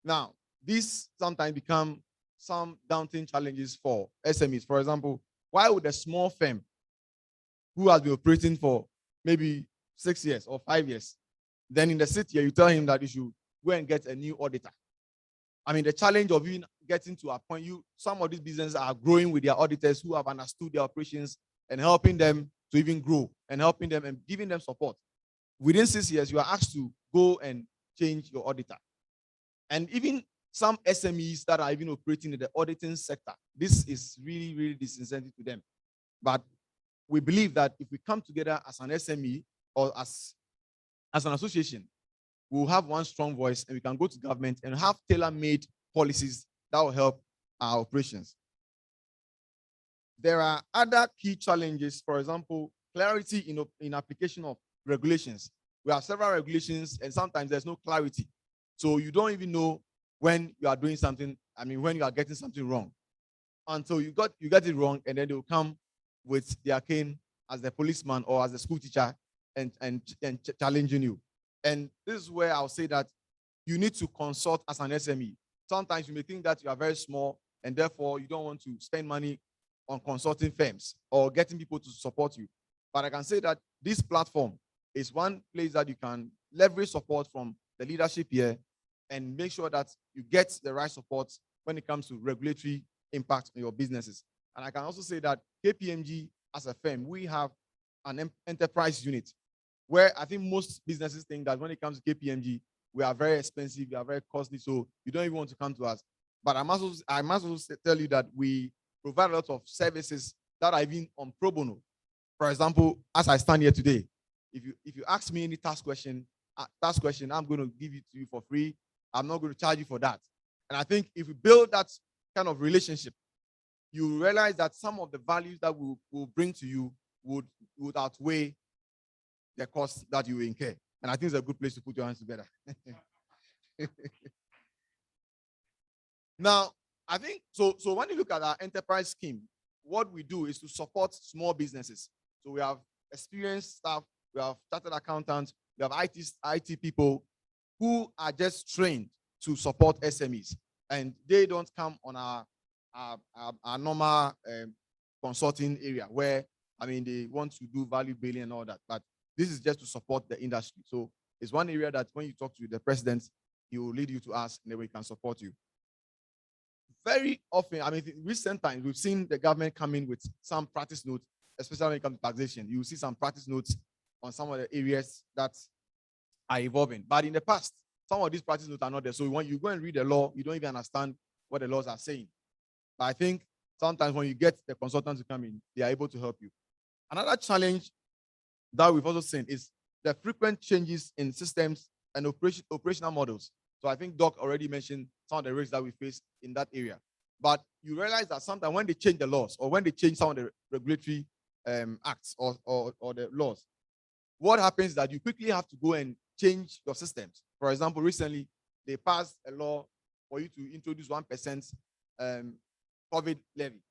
Now, these sometimes become some daunting challenges for SMEs. For example, why would a small firm who has been operating for maybe 6 years or 5 years, then in the city you tell him that you should go and get a new auditor? I mean, the challenge of even getting to a point, some of these businesses are growing with their auditors who have understood their operations and helping them to even grow and helping them and giving them support. Within 6 years, you are asked to go and change your auditor. And even some SMEs that are even operating in the auditing sector, this is really, really disincentive to them. But we believe that if we come together as an SME or as an association, we'll have one strong voice and we can go to government and have tailor-made policies that will help our operations. There are other key challenges, for example, clarity in application of regulations. We have several regulations and sometimes there's no clarity. So you don't even know when you are doing something, when you are getting something wrong. Until you get it wrong, and then they'll come with their cane as the policeman or as the school teacher and challenging you. And this is where I'll say that you need to consult as an SME. Sometimes you may think that you are very small and therefore you don't want to spend money on consulting firms or getting people to support you. But I can say that this platform is one place that you can leverage support from the leadership here and make sure that you get the right support when it comes to regulatory impact on your businesses. And I can also say that KPMG as a firm, we have an enterprise unit where I think most businesses think that when it comes to KPMG, we are very expensive, we are very costly, so you don't even want to come to us. But I must also tell you that we provide a lot of services that are even on pro bono. For example, as I stand here today, if you ask me any task question, I'm going to give it to you for free. I'm not going to charge you for that. And I think if we build that kind of relationship, you realize that some of the values that we'll bring to you would outweigh the cost that you incur. And I think it's a good place to put your hands together. Now, I think, so when you look at our enterprise scheme, what we do is to support small businesses. So we have experienced staff, we have chartered accountants, we have IT people who are just trained to support SMEs. And they don't come on our normal consulting area where, they want to do value billing and all that. But this is just to support the industry. So it's one area that when you talk to the president, he will lead you to us and then we can support you. Very often, in recent times, we've seen the government come in with some practice notes, especially when it comes to taxation. You will see some practice notes on some of the areas that are evolving. But in the past, some of these practice notes are not there. So when you go and read the law, you don't even understand what the laws are saying. But I think sometimes when you get the consultants to come in, they are able to help you. Another challenge that we've also seen is the frequent changes in systems and operational models. So I think Doc already mentioned some of the risks that we face in that area. But you realize that sometimes when they change the laws or when they change some of the regulatory acts or the laws, what happens is that you quickly have to go and change your systems. For example, recently they passed a law for you to introduce 1% COVID levy.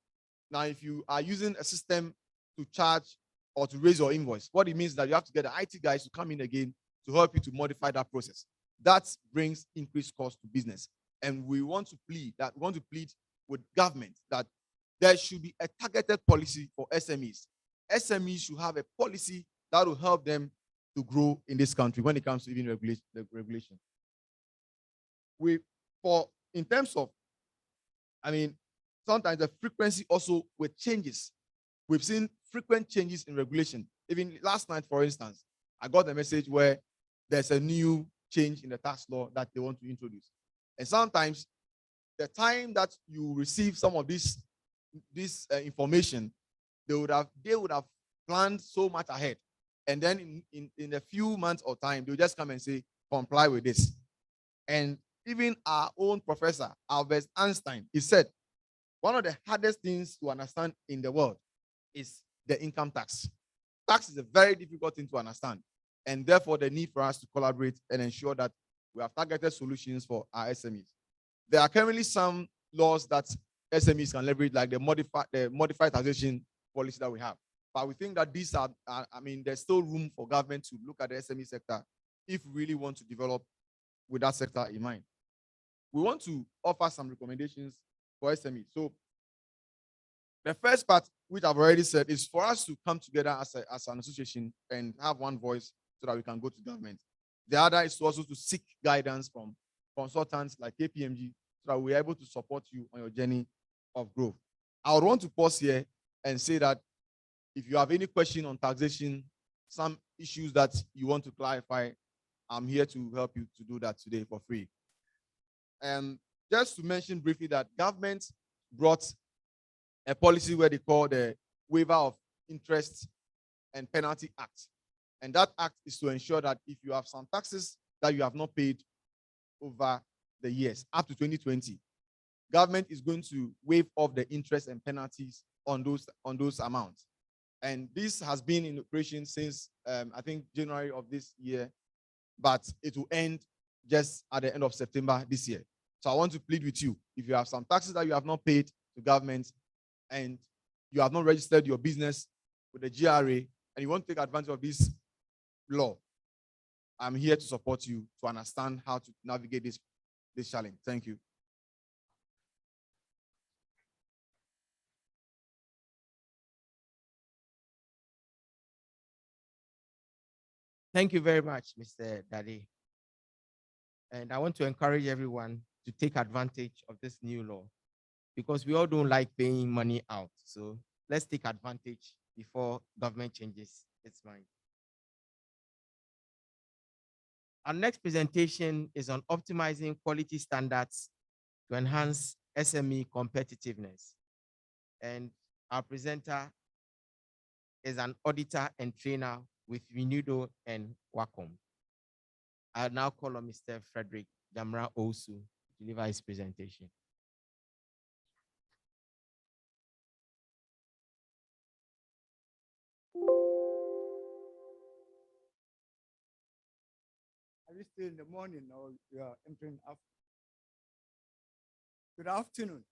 Now, if you are using a system to charge or to raise your invoice, what it means is that you have to get the IT guys to come in again to help you to modify that process. That brings increased cost to business. And we want to plead with government that there should be a targeted policy for SMEs. SMEs should have a policy that will help them to grow in this country when it comes to even regulation. In terms of, sometimes the frequency also with changes. We've seen frequent changes in regulation. Even last night, for instance, I got a message where there's a new change in the tax law that they want to introduce. And sometimes the time that you receive some of this information, they would have planned so much ahead. And then in a few months or time, they'll just come and say, comply with this. And even our own professor, Albert Einstein, he said, one of the hardest things to understand in the world is the income tax. Tax is a very difficult thing to understand. And therefore, the need for us to collaborate and ensure that we have targeted solutions for our SMEs. There are currently some laws that SMEs can leverage, like the modified taxation policy that we have. But we think that these are, there's still room for government to look at the SME sector if we really want to develop with that sector in mind. We want to offer some recommendations for SME. So the first part, which I've already said, is for us to come together as an association and have one voice so that we can go to government. The other is also to seek guidance from consultants like KPMG so that we're able to support you on your journey of growth. I would want to pause here and say that if you have any question on taxation, some issues that you want to clarify, I'm here to help you to do that today for free. Just to mention briefly that government brought a policy where they call the Waiver of Interest and Penalty Act. And that act is to ensure that if you have some taxes that you have not paid over the years, up to 2020, government is going to waive off the interest and penalties on those amounts. And this has been in operation since, I think, January of this year, but it will end just at the end of September this year. So I want to plead with you, if you have some taxes that you have not paid to government and you have not registered your business with the GRA and you want to take advantage of this law, I'm here to support you to understand how to navigate this challenge. Thank you. Thank you very much, Mr. Dade. And I want to encourage everyone to take advantage of this new law because we all don't like paying money out. So let's take advantage before government changes its mind. Our next presentation is on optimizing quality standards to enhance SME competitiveness. And our presenter is an auditor and trainer with Renudo and Wacom. I now call on Mr. Frederick Jamra Osu to deliver his presentation. Are we still in the morning or you are entering after? Good afternoon.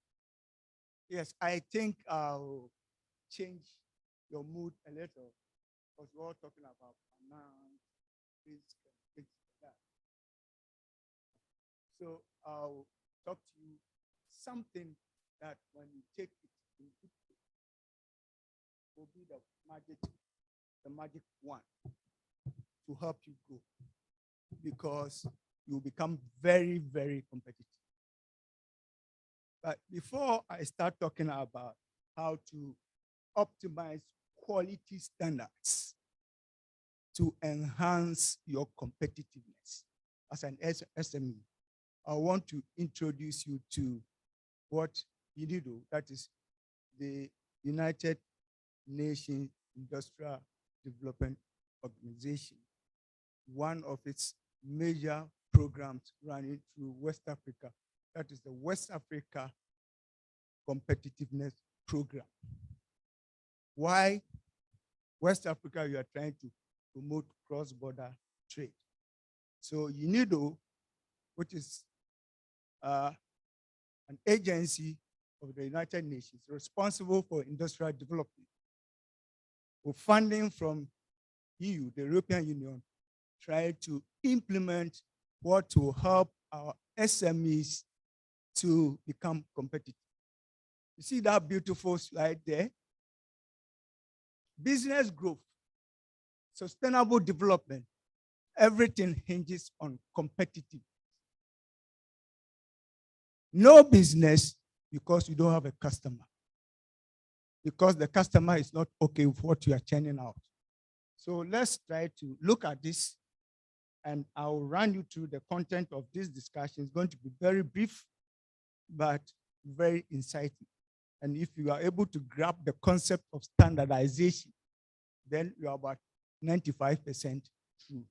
Yes, I think I'll change your mood a little because we're all talking about finance, risk, and things like that. So I'll talk to you something that when you take it in good faith will be the magic one to help you grow because you become very, very competitive. But before I start talking about how to optimize quality standards to enhance your competitiveness as an SME, I want to introduce you to what UNIDO, that is the United Nations Industrial Development Organization, one of its major programs running through West Africa. That is the West Africa Competitiveness Program. Why West Africa? You are trying to promote cross-border trade. So UNIDO, which is an agency of the United Nations responsible for industrial development, with funding from EU, the European Union, try to implement what will help our SMEs to become competitive. You see that beautiful slide there? Business growth, sustainable development, everything hinges on competitive. No business because you don't have a customer, because the customer is not okay with what you are churning out. So let's try to look at this, and I'll run you through the content of this discussion. It's going to be very brief, but very insightful. And if you are able to grab the concept of standardization, then you are about 95% through.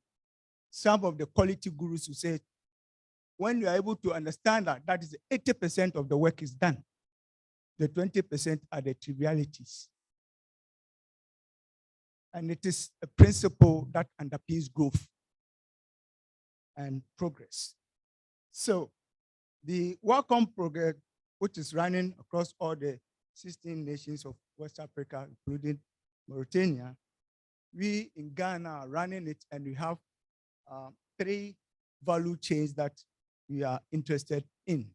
Some of the quality gurus who say, when you are able to understand that, that is 80% of the work is done. The 20% are the trivialities. And it is a principle that underpins growth and progress. So the Wacom program, which is running across all the 16 nations of West Africa, including Mauritania, we in Ghana are running it, and we have 3 value chains that we are interested in.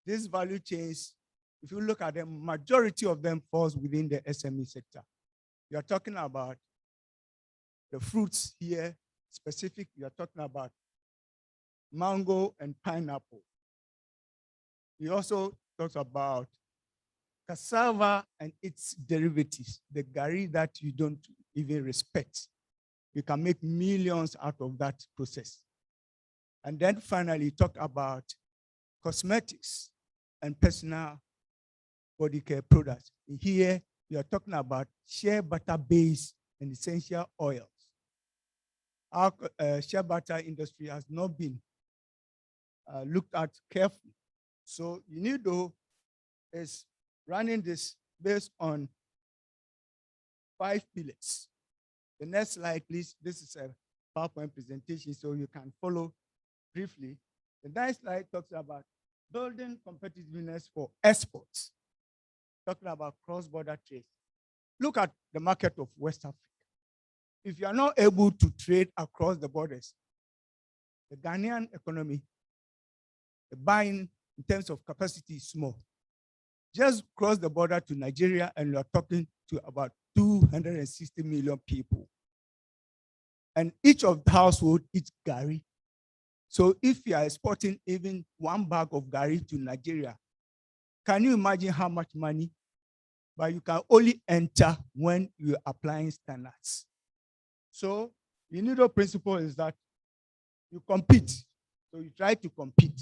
These value chains, if you look at them, majority of them falls within the SME sector. We are talking about the fruits here, specific, we are talking about mango and pineapple. We also talked about cassava and its derivatives, the gari that you don't even respect. You can make millions out of that process. And then finally talk about cosmetics and personal body care products. Here, we are talking about shea butter-based and essential oils. Our shea butter industry has not been looked at carefully. So UNIDO is running this based on 5 pillars. The next slide, please. This is a PowerPoint presentation, so you can follow briefly. The next slide talks about building competitiveness for exports, talking about cross-border trade. Look at the market of West Africa. If you are not able to trade across the borders, the Ghanaian economy, the buying in terms of capacity is small. Just cross the border to Nigeria and you're talking to about 260 million people. And each of the household eats gari. So if you are exporting even 1 bag of gari to Nigeria, can you imagine how much money? But you can only enter when you're applying standards. So the UNIDO principle is that you compete. So you try to compete.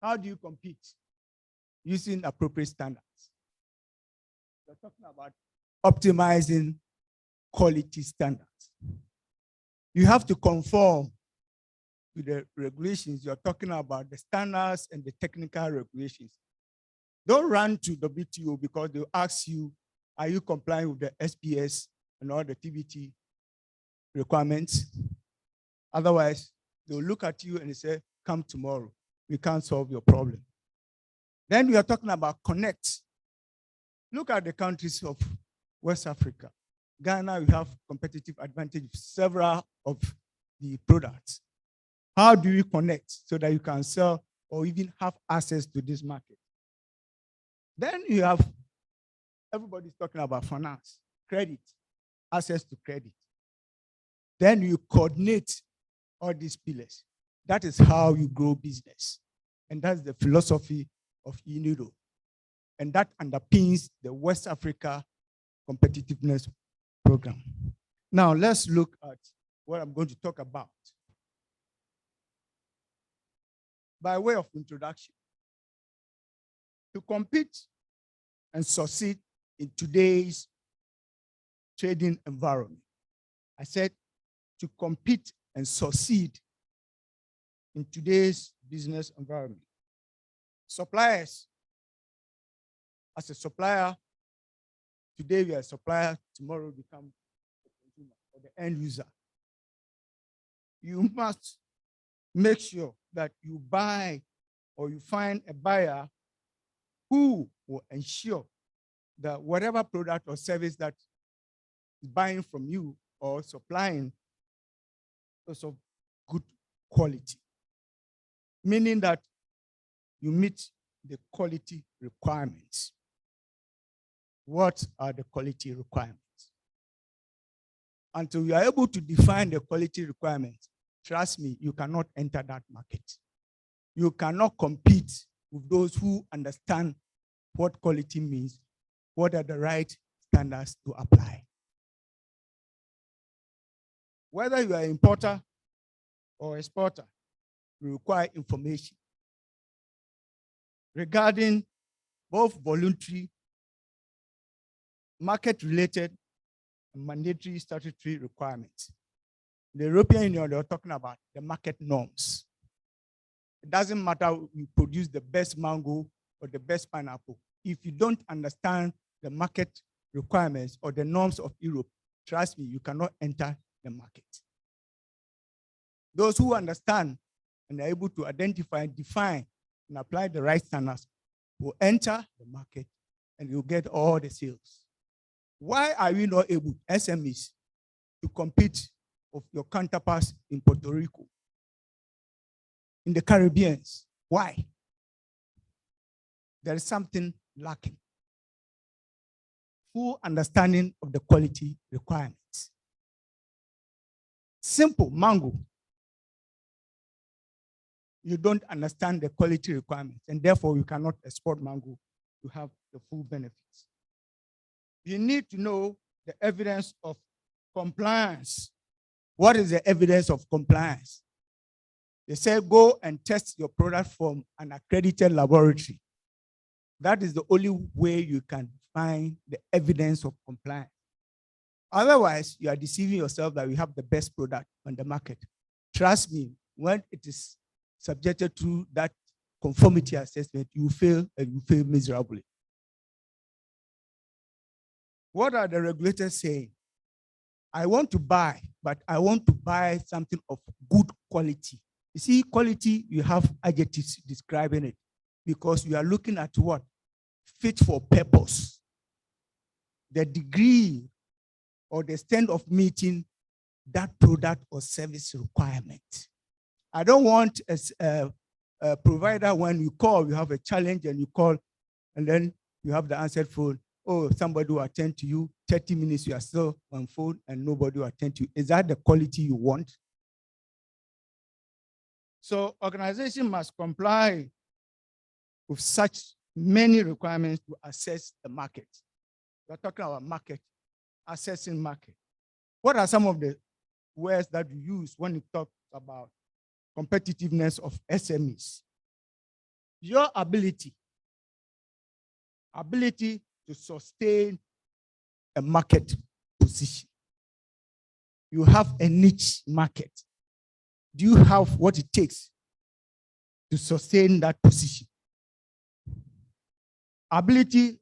How do you compete? Using appropriate standards. We're talking about optimizing quality standards. You have to conform to the regulations. You're talking about the standards and the technical regulations. Don't run to WTO because they'll ask you, are you complying with the SPS and all the TBT requirements? Otherwise, they'll look at you and they say, come tomorrow. We can't solve your problem. Then we are talking about connect. Look at the countries of West Africa. Ghana, we have competitive advantage of several of the products. How do you connect so that you can sell or even have access to this market? Then you have, everybody's talking about finance, credit, access to credit. Then you coordinate all these pillars. That is how you grow business. And that's the philosophy of UNIDO. And that underpins the West Africa Competitiveness Program. Now let's look at what I'm going to talk about. By way of introduction, to compete and succeed in today's trading environment, I said to compete and succeed in today's business environment. Suppliers, as a supplier, today we are a supplier, tomorrow we become the consumer or the end user. You must make sure that you buy or you find a buyer who will ensure that whatever product or service that is buying from you or supplying is of good quality. Meaning that you meet the quality requirements. What are the quality requirements? Until you are able to define the quality requirements, trust me, you cannot enter that market. You cannot compete with those who understand what quality means, what are the right standards to apply. Whether you are an importer or exporter, you require information regarding both voluntary, market-related, and mandatory statutory requirements. The European Union, they're talking about the market norms. It doesn't matter you produce the best mango or the best pineapple. If you don't understand the market requirements or the norms of Europe, trust me, you cannot enter the market. Those who understand and are able to identify, define, and apply the right standards will enter the market and you'll get all the sales. Why are we not able, SMEs, to compete with your counterparts in Puerto Rico, in the Caribbean. Why? There is something lacking. Full understanding of the quality requirements. Simple, mango. You don't understand the quality requirements, and therefore you cannot export mango to have the full benefits. You need to know the evidence of compliance. What is the evidence of compliance? They say go and test your product from an accredited laboratory. That is the only way you can find the evidence of compliance. Otherwise, you are deceiving yourself that we have the best product on the market. Trust me, when it is subjected to that conformity assessment, you fail, and you fail miserably. What are the regulators saying? I want to buy, but I want to buy something of good quality. You see, quality, you have adjectives describing it because you are looking at what? Fit for purpose. The degree or the extent of meeting that product or service requirement. I don't want a provider, when you call, you have a challenge and you call, and then you have the answered phone. Oh, somebody will attend to you. 30 minutes, you are still on phone and nobody will attend to you. Is that the quality you want? So organization must comply with such many requirements to assess the market. We're talking about market, assessing market. What are some of the words that you use when you talk about competitiveness of SMEs? Your ability to sustain a market position. You have a niche market. Do you have what it takes to sustain that position? Ability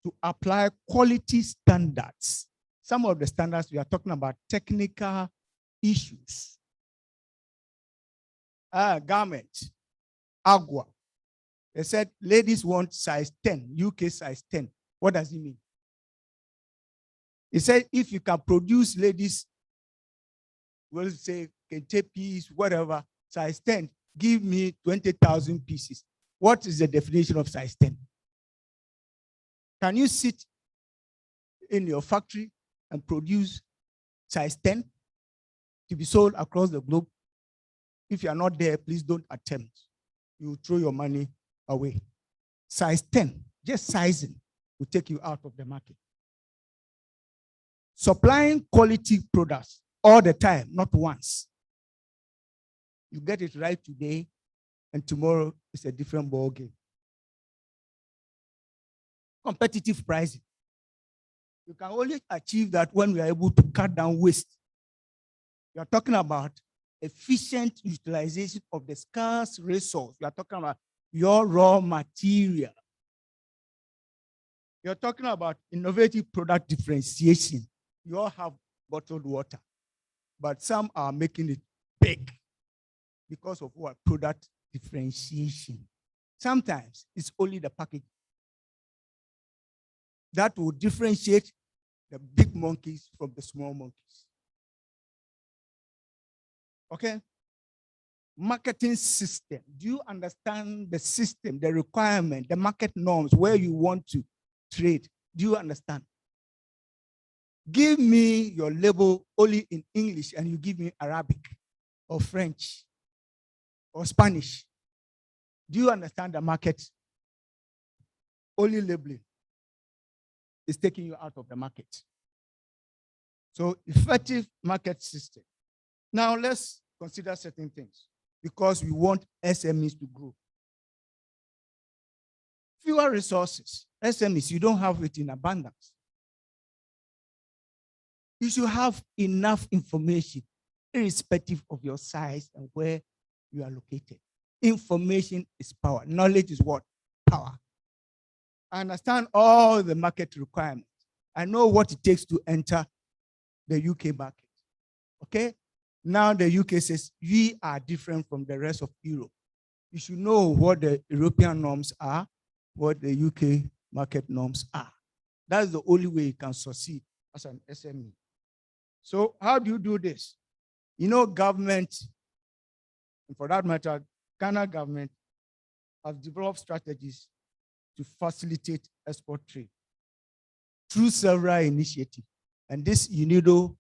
to apply quality standards. Some of the standards we are talking about technical issues. Garment, agua. They said ladies want size 10, UK size 10. What does it mean? He said if you can produce ladies, we'll say kente piece, whatever, size 10, give me 20,000 pieces. What is the definition of size 10? Can you sit in your factory and produce size 10 to be sold across the globe? If you are not there, please don't attempt. You will throw your money away. Size 10, just sizing will take you out of the market. Supplying quality products all the time, not once. You get it right today, and tomorrow is a different ball game. Competitive pricing. You can only achieve that when we are able to cut down waste. You are talking about efficient utilization of the scarce resource. You are talking about your raw material. You're talking about innovative product differentiation. You all have bottled water, but some are making it big because of what? Product differentiation. Sometimes it's only the package that will differentiate the big monkeys from the small monkeys. Okay? Marketing system. Do you understand the system, the requirement, the market norms, where you want to trade? Do you understand? Give me your label only in English and you give me Arabic or French or Spanish. Do you understand the market? Only labeling is taking you out of the market. So effective market system. Now let's consider certain things because we want SMEs to grow. Fewer resources. SMEs, you don't have it in abundance. You should have enough information, irrespective of your size and where you are located. Information is power. Knowledge is what? Power. I understand all the market requirements. I know what it takes to enter the UK market. Okay? Now the UK says, we are different from the rest of Europe. You should know what the European norms are, what the UK market norms are. That's the only way you can succeed as an SME. So how do you do this? You know, government, and for that matter, Ghana government has developed strategies to facilitate export trade through several initiatives. And this UNIDO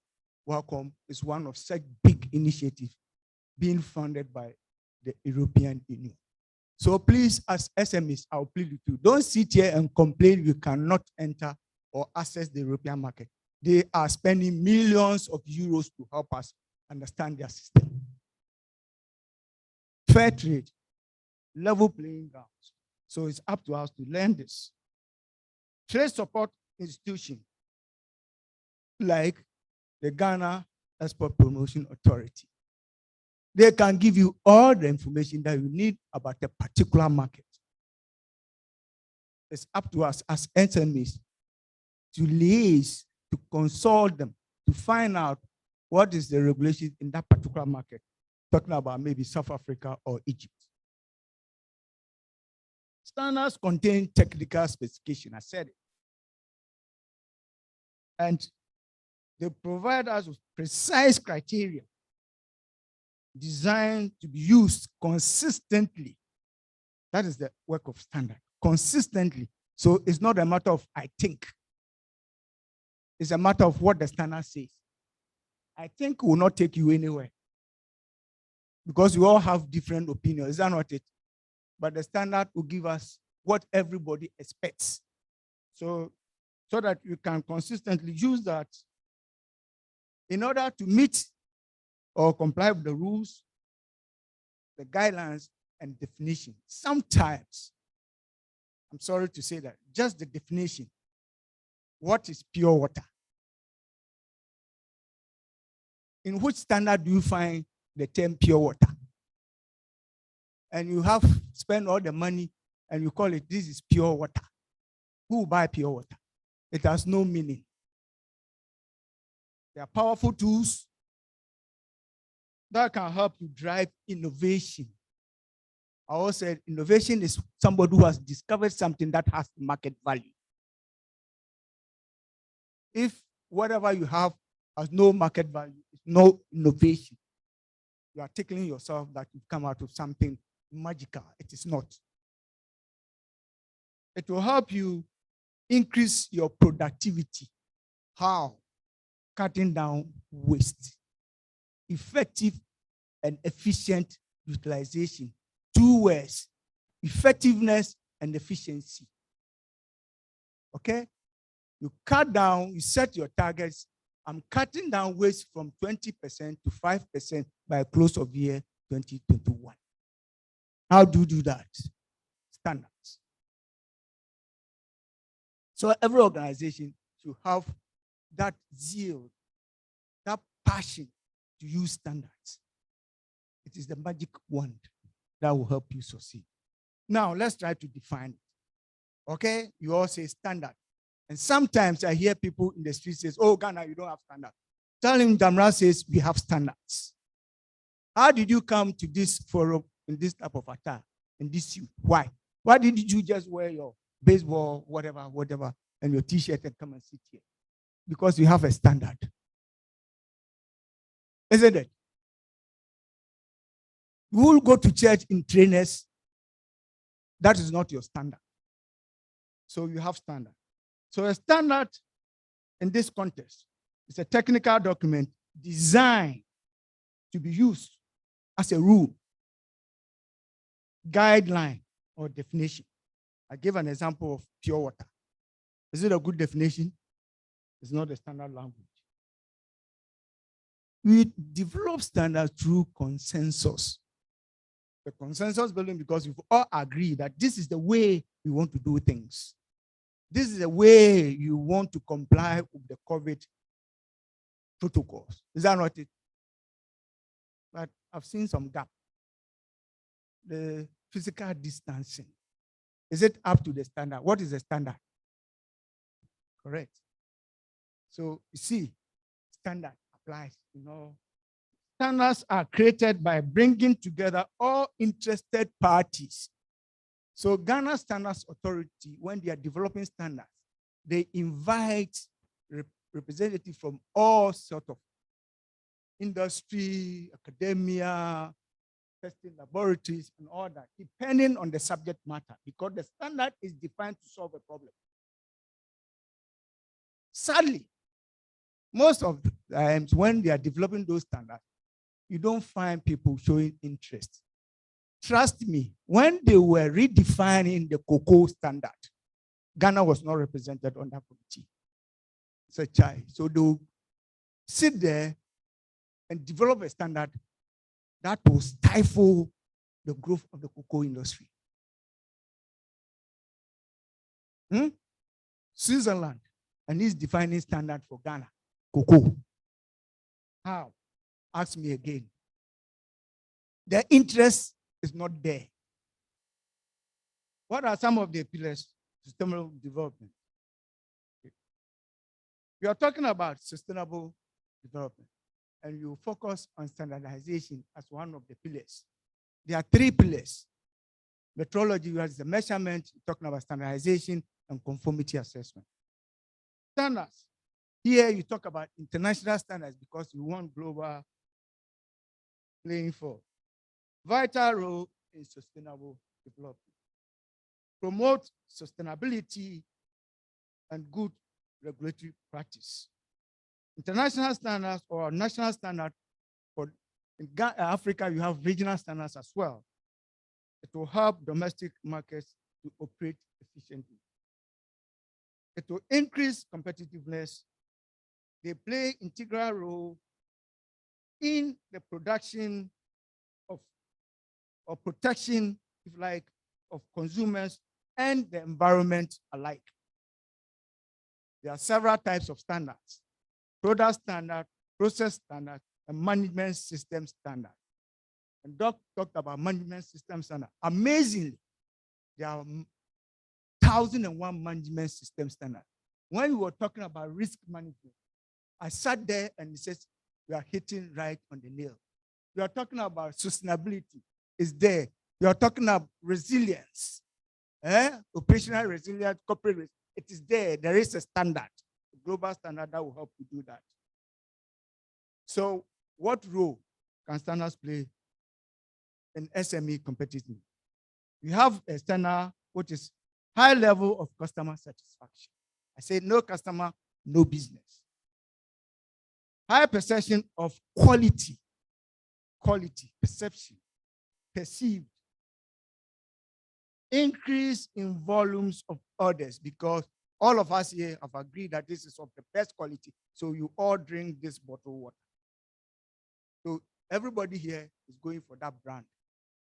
Welcome is one of such big initiatives being funded by the European Union. So please, as SMEs, I'll plead with you, don't sit here and complain you cannot enter or access the European market. They are spending millions of euros to help us understand their system. Fair trade, level playing grounds. So it's up to us to learn this. Trade support institutions like the Ghana Export Promotion Authority. They can give you all the information that you need about a particular market. It's up to us as SMEs to liaise, to consult them, to find out what is the regulation in that particular market, talking about maybe South Africa or Egypt. Standards contain technical specification, I said it. And they provide us with precise criteria designed to be used consistently. That is the work of standard, consistently. So it's not a matter of I think. It's a matter of what the standard says. I think will not take you anywhere because we all have different opinions. Is that not it? But the standard will give us what everybody expects. So that you can consistently use that in order to meet or comply with the rules, the guidelines, and definition. Sometimes, I'm sorry to say that, just the definition. What is pure water? In which standard do you find the term pure water? And you have spent all the money and you call it, this is pure water. Who will buy pure water? It has no meaning. There are powerful tools that can help you drive innovation. I always said innovation is somebody who has discovered something that has market value. If whatever you have has no market value, it's no innovation. You are tickling yourself that you've come out with something magical. It is not. It will help you increase your productivity. How? Cutting down waste. Effective and efficient utilization. 2 words, effectiveness and efficiency. Okay? You cut down, you set your targets. I'm cutting down waste from 20% to 5% by close of year 2021. How do you do that? Standards. So every organization should have that zeal, that passion to use standards. It is the magic wand that will help you succeed. Now, let's try to define it. Okay? You all say standard. And sometimes I hear people in the street say, oh, Ghana, you don't have standards. Tell him Damra says we have standards. How did you come to this forum in this type of attire, in this suit? Why? Why didn't you just wear your baseball, whatever, and your t-shirt and come and sit here? Because you have a standard. Isn't it? You will go to church in trainers. That is not your standard. So you have standard. So a standard in this context is a technical document designed to be used as a rule, guideline, or definition. I gave an example of pure water. Is it a good definition? It's not a standard language. We develop standards through consensus. The consensus building because we've all agreed that this is the way we want to do things. This is the way you want to comply with the COVID protocols. Is that not it? But I've seen some gap. The physical distancing. Is it up to the standard? What is the standard? Correct. So you see, standard applies. Standards are created by bringing together all interested parties. So Ghana Standards Authority, when they are developing standards, they invite representatives from all sorts of industry, academia, testing laboratories and all that, depending on the subject matter, because the standard is defined to solve a problem. Sadly, most of the times when they are developing those standards, you don't find people showing interest. Trust me, when they were redefining the cocoa standard, Ghana was not represented on that committee. So they will sit there and develop a standard that will stifle the growth of the cocoa industry. Switzerland and its defining standard for Ghana, cocoa. How? Ask me again. The interest is not there. What are some of the pillars? Sustainable development. We are talking about sustainable development, and you focus on standardization as one of the pillars. There are 3 pillars. Metrology, you have the measurement, talking about standardization and conformity assessment. Standards. Here you talk about international standards because you want global playing field. Vital role in sustainable development. Promote sustainability and good regulatory practice. International standards or national standard for in Africa, you have regional standards as well. It will help domestic markets to operate efficiently. It will increase competitiveness. They play integral role in the production of or protection, if you like, of consumers and the environment alike. There are several types of standards: product standard, process standard, and management system standard. And Doc talked about management system standard. Amazingly, there are 1,001 management system standards. When we were talking about risk management, I sat there and he says, we are hitting right on the nail. We are talking about sustainability. It's there. We are talking about resilience, operational resilience, corporate resilience. It is there. There is a standard, a global standard that will help you do that. So what role can standards play in SME competitiveness? We have a standard which is high level of customer satisfaction. I say no customer, no business. High perception of quality, perception, perceived. Increase in volumes of orders, because all of us here have agreed that this is of the best quality. So you all drink this bottled water. So everybody here is going for that brand.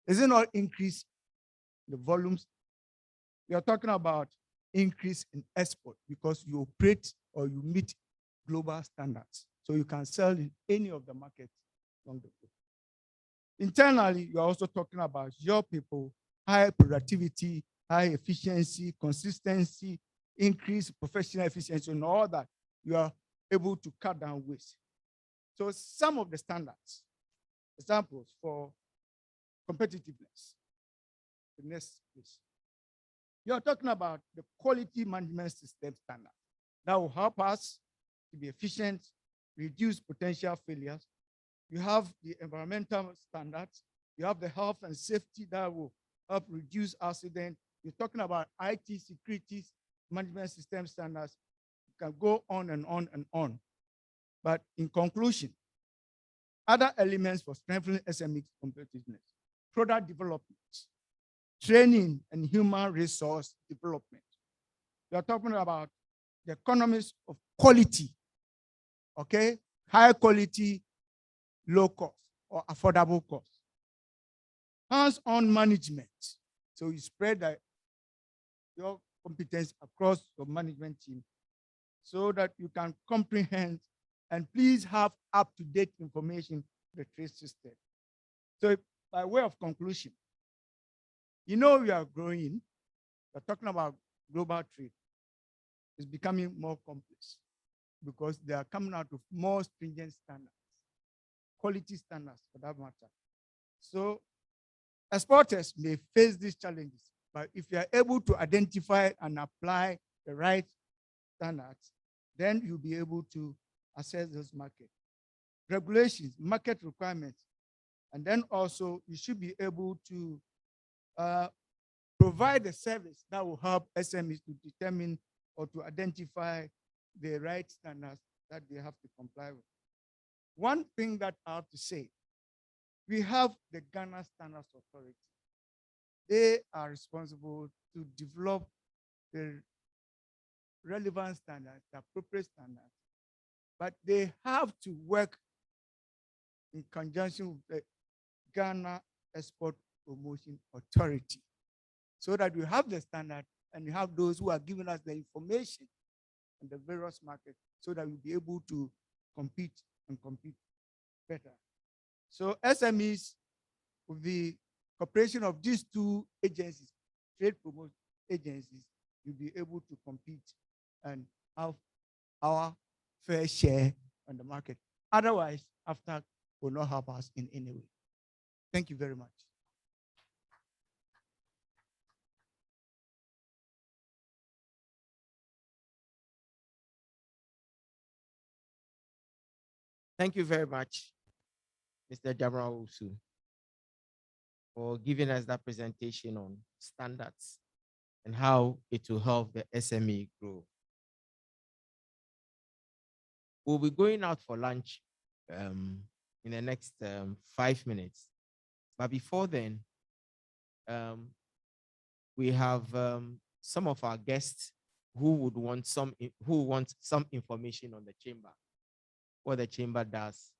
Is it not increase the volumes? We are talking about increase in export because you operate or you meet global standards. So you can sell in any of the markets along the globe. Internally, you are also talking about your people, high productivity, high efficiency, consistency, increase professional efficiency, and all that. You are able to cut down waste. So some of the standards, examples for competitiveness. The next, please. You are talking about the quality management system standard that will help us to be efficient, reduce potential failures. You have the environmental standards. You have the health and safety that will help reduce accident. You're talking about IT security, management system standards. You can go on and on and on. But in conclusion, other elements for strengthening SME competitiveness: product development, training and human resource development. We are talking about the economies of quality, okay? High quality, low cost or affordable cost. Hands-on management. So you spread your competence across your management team so that you can comprehend and please have up-to-date information for the trade system. So by way of conclusion, you know we are growing. We're talking about global trade. It's becoming more complex because they are coming out with more stringent standards, quality standards for that matter. So exporters may face these challenges, but if you are able to identify and apply the right standards, then you'll be able to assess those markets. Regulations, market requirements And then also you should be able to provide a service that will help SMEs to determine or to identify the right standards that they have to comply with. One thing that I have to say, we have the Ghana Standards Authority. They are responsible to develop the relevant standards, the appropriate standards, but they have to work in conjunction with the Ghana Export Promotion Authority, so that we have the standard and we have those who are giving us the information on the various markets, so that we'll be able to compete and compete better. So SMEs, with the cooperation of these two agencies, trade promotion agencies, will be able to compete and have our fair share on the market. Otherwise, AFTA will not help us in any way. Thank you very much. Thank you very much, Mr. Jamra Usu, for giving us that presentation on standards and how it will help the SME grow. We'll be going out for lunch in the next 5 minutes. But before then, we have some of our guests who want some information on the chamber, what the chamber does,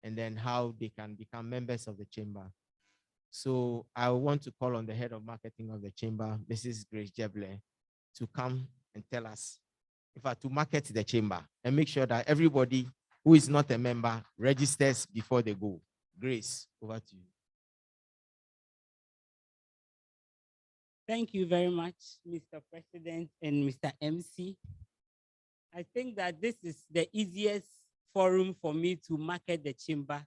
and then how they can become members of the chamber. So I want to call on the head of marketing of the chamber, Mrs. Grace Jeble, to come and tell us, in fact, to market the chamber and make sure that everybody who is not a member registers before they go. Grace, over to you. Thank you very much, Mr. President and Mr. MC. I think that this is the easiest forum for me to market the chamber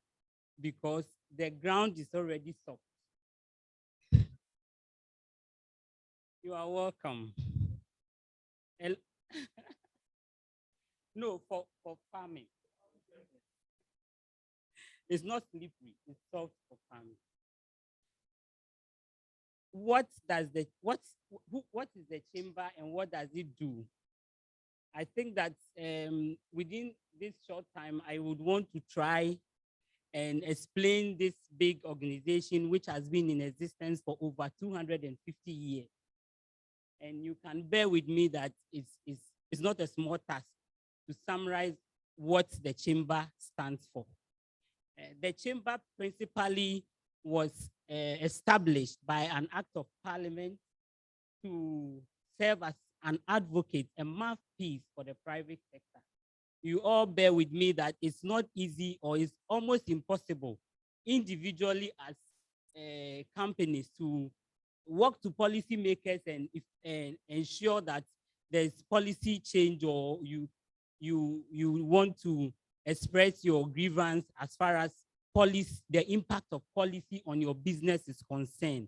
because the ground is already soft. You are welcome. No, for farming. It's not slippery, it's soft for farming. What is the chamber and what does it do? I think that within this short time, I would want to try and explain this big organization which has been in existence for over 250 years. And you can bear with me that it's not a small task to summarize what the chamber stands for. The chamber principally was established by an act of parliament to serve as an advocate, a mouthpiece for the private sector. You all bear with me that it's not easy or it's almost impossible individually as companies to work to policymakers and ensure that there's policy change, or you want to express your grievance as far as policy, the impact of policy on your business is concerned.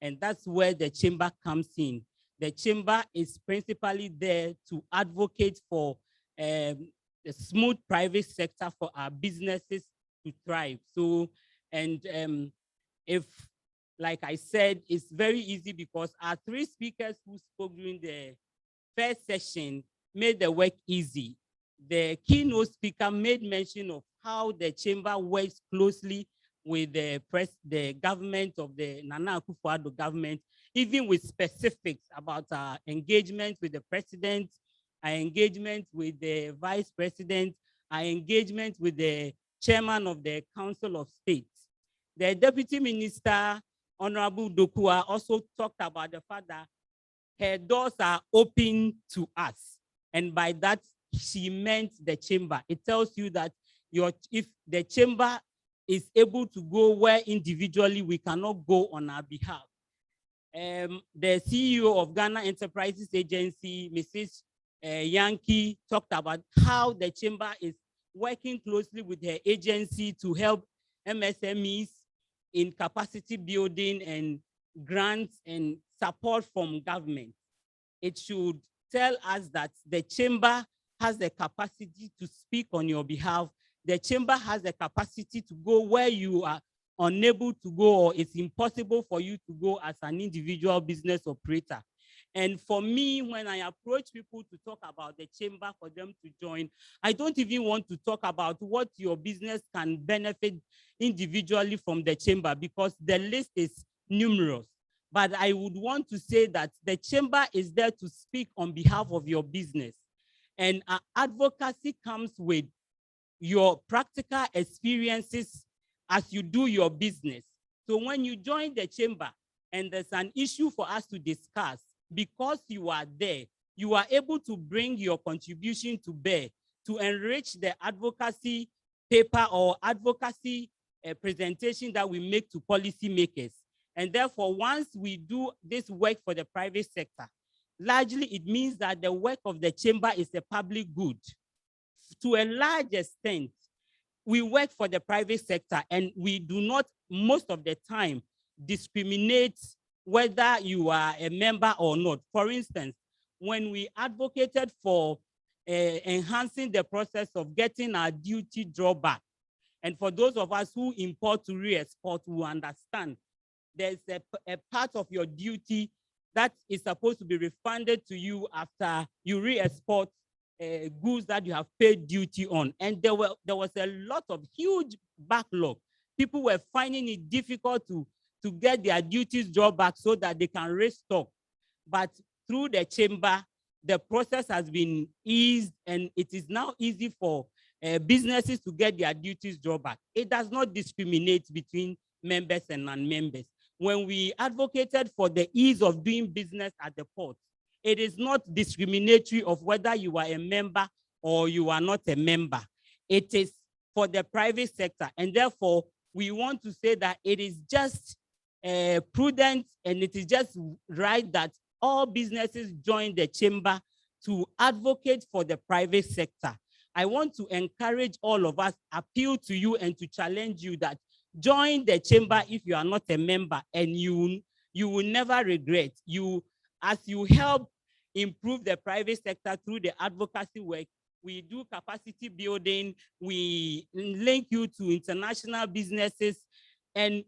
And that's where the chamber comes in. The chamber is principally there to advocate for the smooth private sector for our businesses to thrive. So, and if, like I said, it's very easy because our three speakers who spoke during the first session made the work easy. The keynote speaker made mention of how the chamber works closely with the government of the Nana Akufo-Addo government, even with specifics about our engagement with the president, our engagement with the vice president, our engagement with the chairman of the Council of State. The Deputy Minister, Honorable Dokua, also talked about the fact that her doors are open to us. And by that, she meant the chamber. It tells you that if the chamber is able to go where individually we cannot go on our behalf. The CEO of Ghana Enterprises Agency, Mrs. Yankee, talked about how the chamber is working closely with her agency to help MSMEs in capacity building and grants and support from government. It should tell us that the chamber has the capacity to speak on your behalf. The chamber has the capacity to go where you are, unable to go, or it's impossible for you to go as an individual business operator. And for me, when I approach people to talk about the chamber for them to join, I don't even want to talk about what your business can benefit individually from the chamber, because the list is numerous. But I would want to say that the chamber is there to speak on behalf of your business. And advocacy comes with your practical experiences as you do your business. So when you join the chamber and there's an issue for us to discuss, because you are there, you are able to bring your contribution to bear to enrich the advocacy paper or advocacy presentation that we make to policymakers. And therefore, once we do this work for the private sector, largely it means that the work of the chamber is a public good. To a large extent, we work for the private sector, and we do not, most of the time, discriminate whether you are a member or not. For instance, when we advocated for enhancing the process of getting our duty drawback, and for those of us who import to re-export, who understand there's a part of your duty that is supposed to be refunded to you after you re-export goods that you have paid duty on. And there was a lot of huge backlog. People were finding it difficult to get their duties drawback so that they can restock. But through the chamber, the process has been eased, and it is now easy for businesses to get their duties drawback. It does not discriminate between members and non-members. When we advocated for the ease of doing business at the port, it is not discriminatory of whether you are a member or you are not a member. It is for the private sector. And therefore, we want to say that it is just prudent, and it is just right that all businesses join the chamber to advocate for the private sector. I want to encourage all of us, appeal to you and to challenge you that join the chamber if you are not a member, and you will never regret. As you help improve the private sector through the advocacy work, we do capacity building, we link you to international businesses, and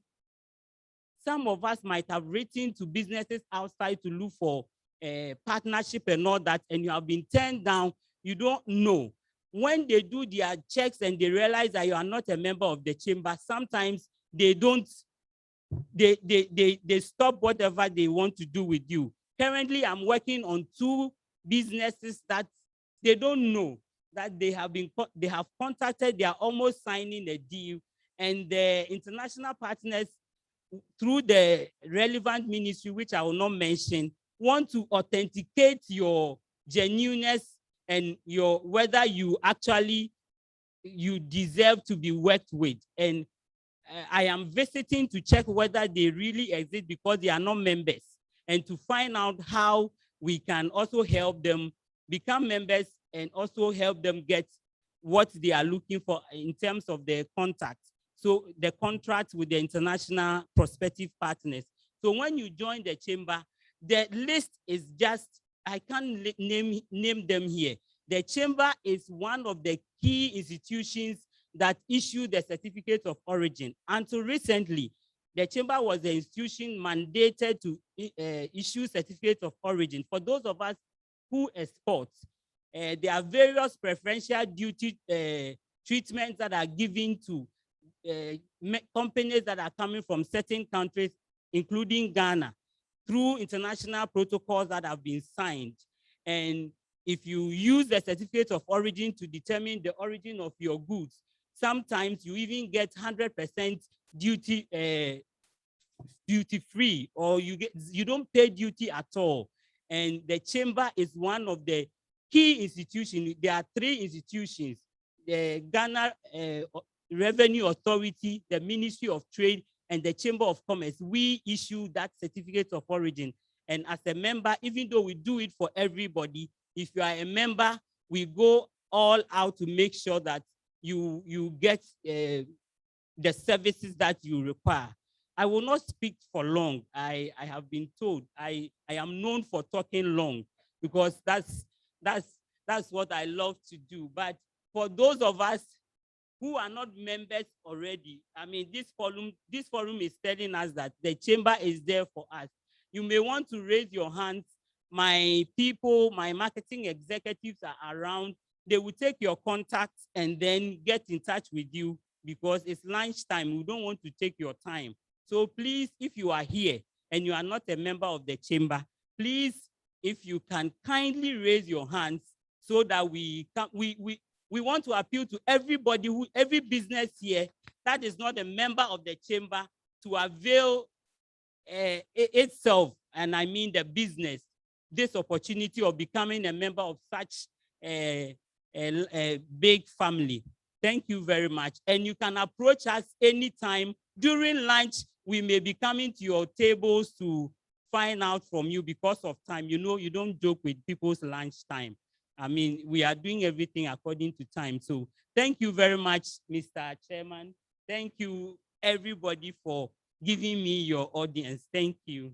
some of us might have written to businesses outside to look for partnership and all that, and you have been turned down. You don't know. When they do their checks and they realize that you are not a member of the chamber, sometimes they stop whatever they want to do with you. Currently, I'm working on 2 businesses that they don't know that they have contacted, they are almost signing a deal, and the international partners, through the relevant ministry, which I will not mention, want to authenticate your genuineness and whether you deserve to be worked with. And I am visiting to check whether they really exist, because they are not members, and to find out how we can also help them become members and also help them get what they are looking for in terms of their contact. So the contract with the international prospective partners. So when you join the chamber, the list is just, I can't name them here. The chamber is one of the key institutions that issue the certificate of origin. Until recently, the chamber was the institution mandated to issue certificate of origin. For those of us who export, there are various preferential duty treatments that are given to companies that are coming from certain countries, including Ghana, through international protocols that have been signed. And if you use the certificate of origin to determine the origin of your goods, sometimes you even get 100% duty free, or you don't pay duty at all. And the chamber is one of the key institutions. There are 3 institutions: the Ghana Revenue Authority, the Ministry of Trade, and the Chamber of Commerce. We issue that certificate of origin. And as a member, even though we do it for everybody, if you are a member, we go all out to make sure that you get the services that you require. I will not speak for long. I have been told I am known for talking long, because that's what I love to do. But for those of us who are not members already, I mean, this forum is telling us that the chamber is there for us. You may want to raise your hands. My people, my marketing executives are around. They will take your contacts and then get in touch with you, because it's lunchtime. We don't want to take your time. So please, if you are here and you are not a member of the chamber, please, if you can kindly raise your hands so that we want to appeal to everybody, every business here that is not a member of the chamber, to avail itself, and I mean the business, this opportunity of becoming a member of such a big family. Thank you very much. And you can approach us anytime. During lunch, we may be coming to your tables to find out from you because of time. You know, you don't joke with people's lunch time. I mean, we are doing everything according to time. So thank you very much, Mr. Chairman. Thank you, everybody, for giving me your audience. Thank you.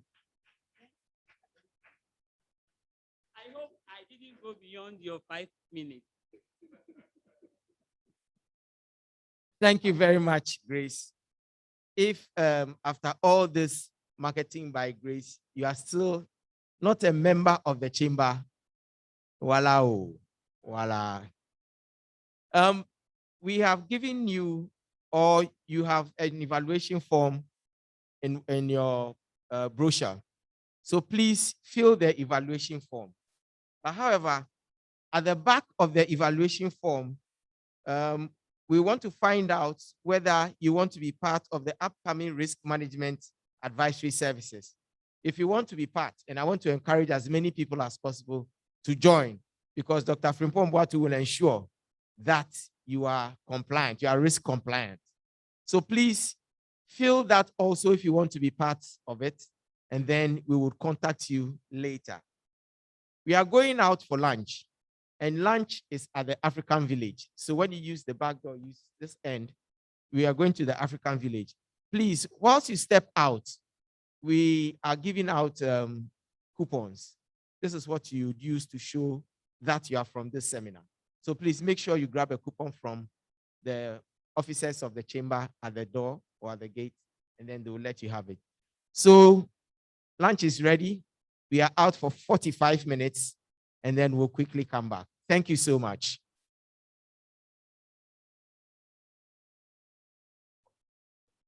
I hope I didn't go beyond your 5 minutes. Thank you very much, Grace. If after all this marketing by Grace, you are still not a member of the chamber, voila, voila. We have given you, or you have an evaluation form in your brochure. So please fill the evaluation form. But however, at the back of the evaluation form, we want to find out whether you want to be part of the upcoming risk management advisory services. If you want to be part, and I want to encourage as many people as possible to join, because Dr. Frimpong Boatu will ensure that you are compliant, you are risk compliant. So please fill that also if you want to be part of it, and then we will contact you later. We are going out for lunch, and lunch is at the African Village. So when you use the back door, use this end, we are going to the African Village. Please, whilst you step out, we are giving out coupons. This is what you would use to show that you are from this seminar. So please make sure you grab a coupon from the officers of the chamber at the door or at the gate, and then they will let you have it. So lunch is ready. We are out for 45 minutes, and then we'll quickly come back. Thank you so much.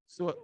So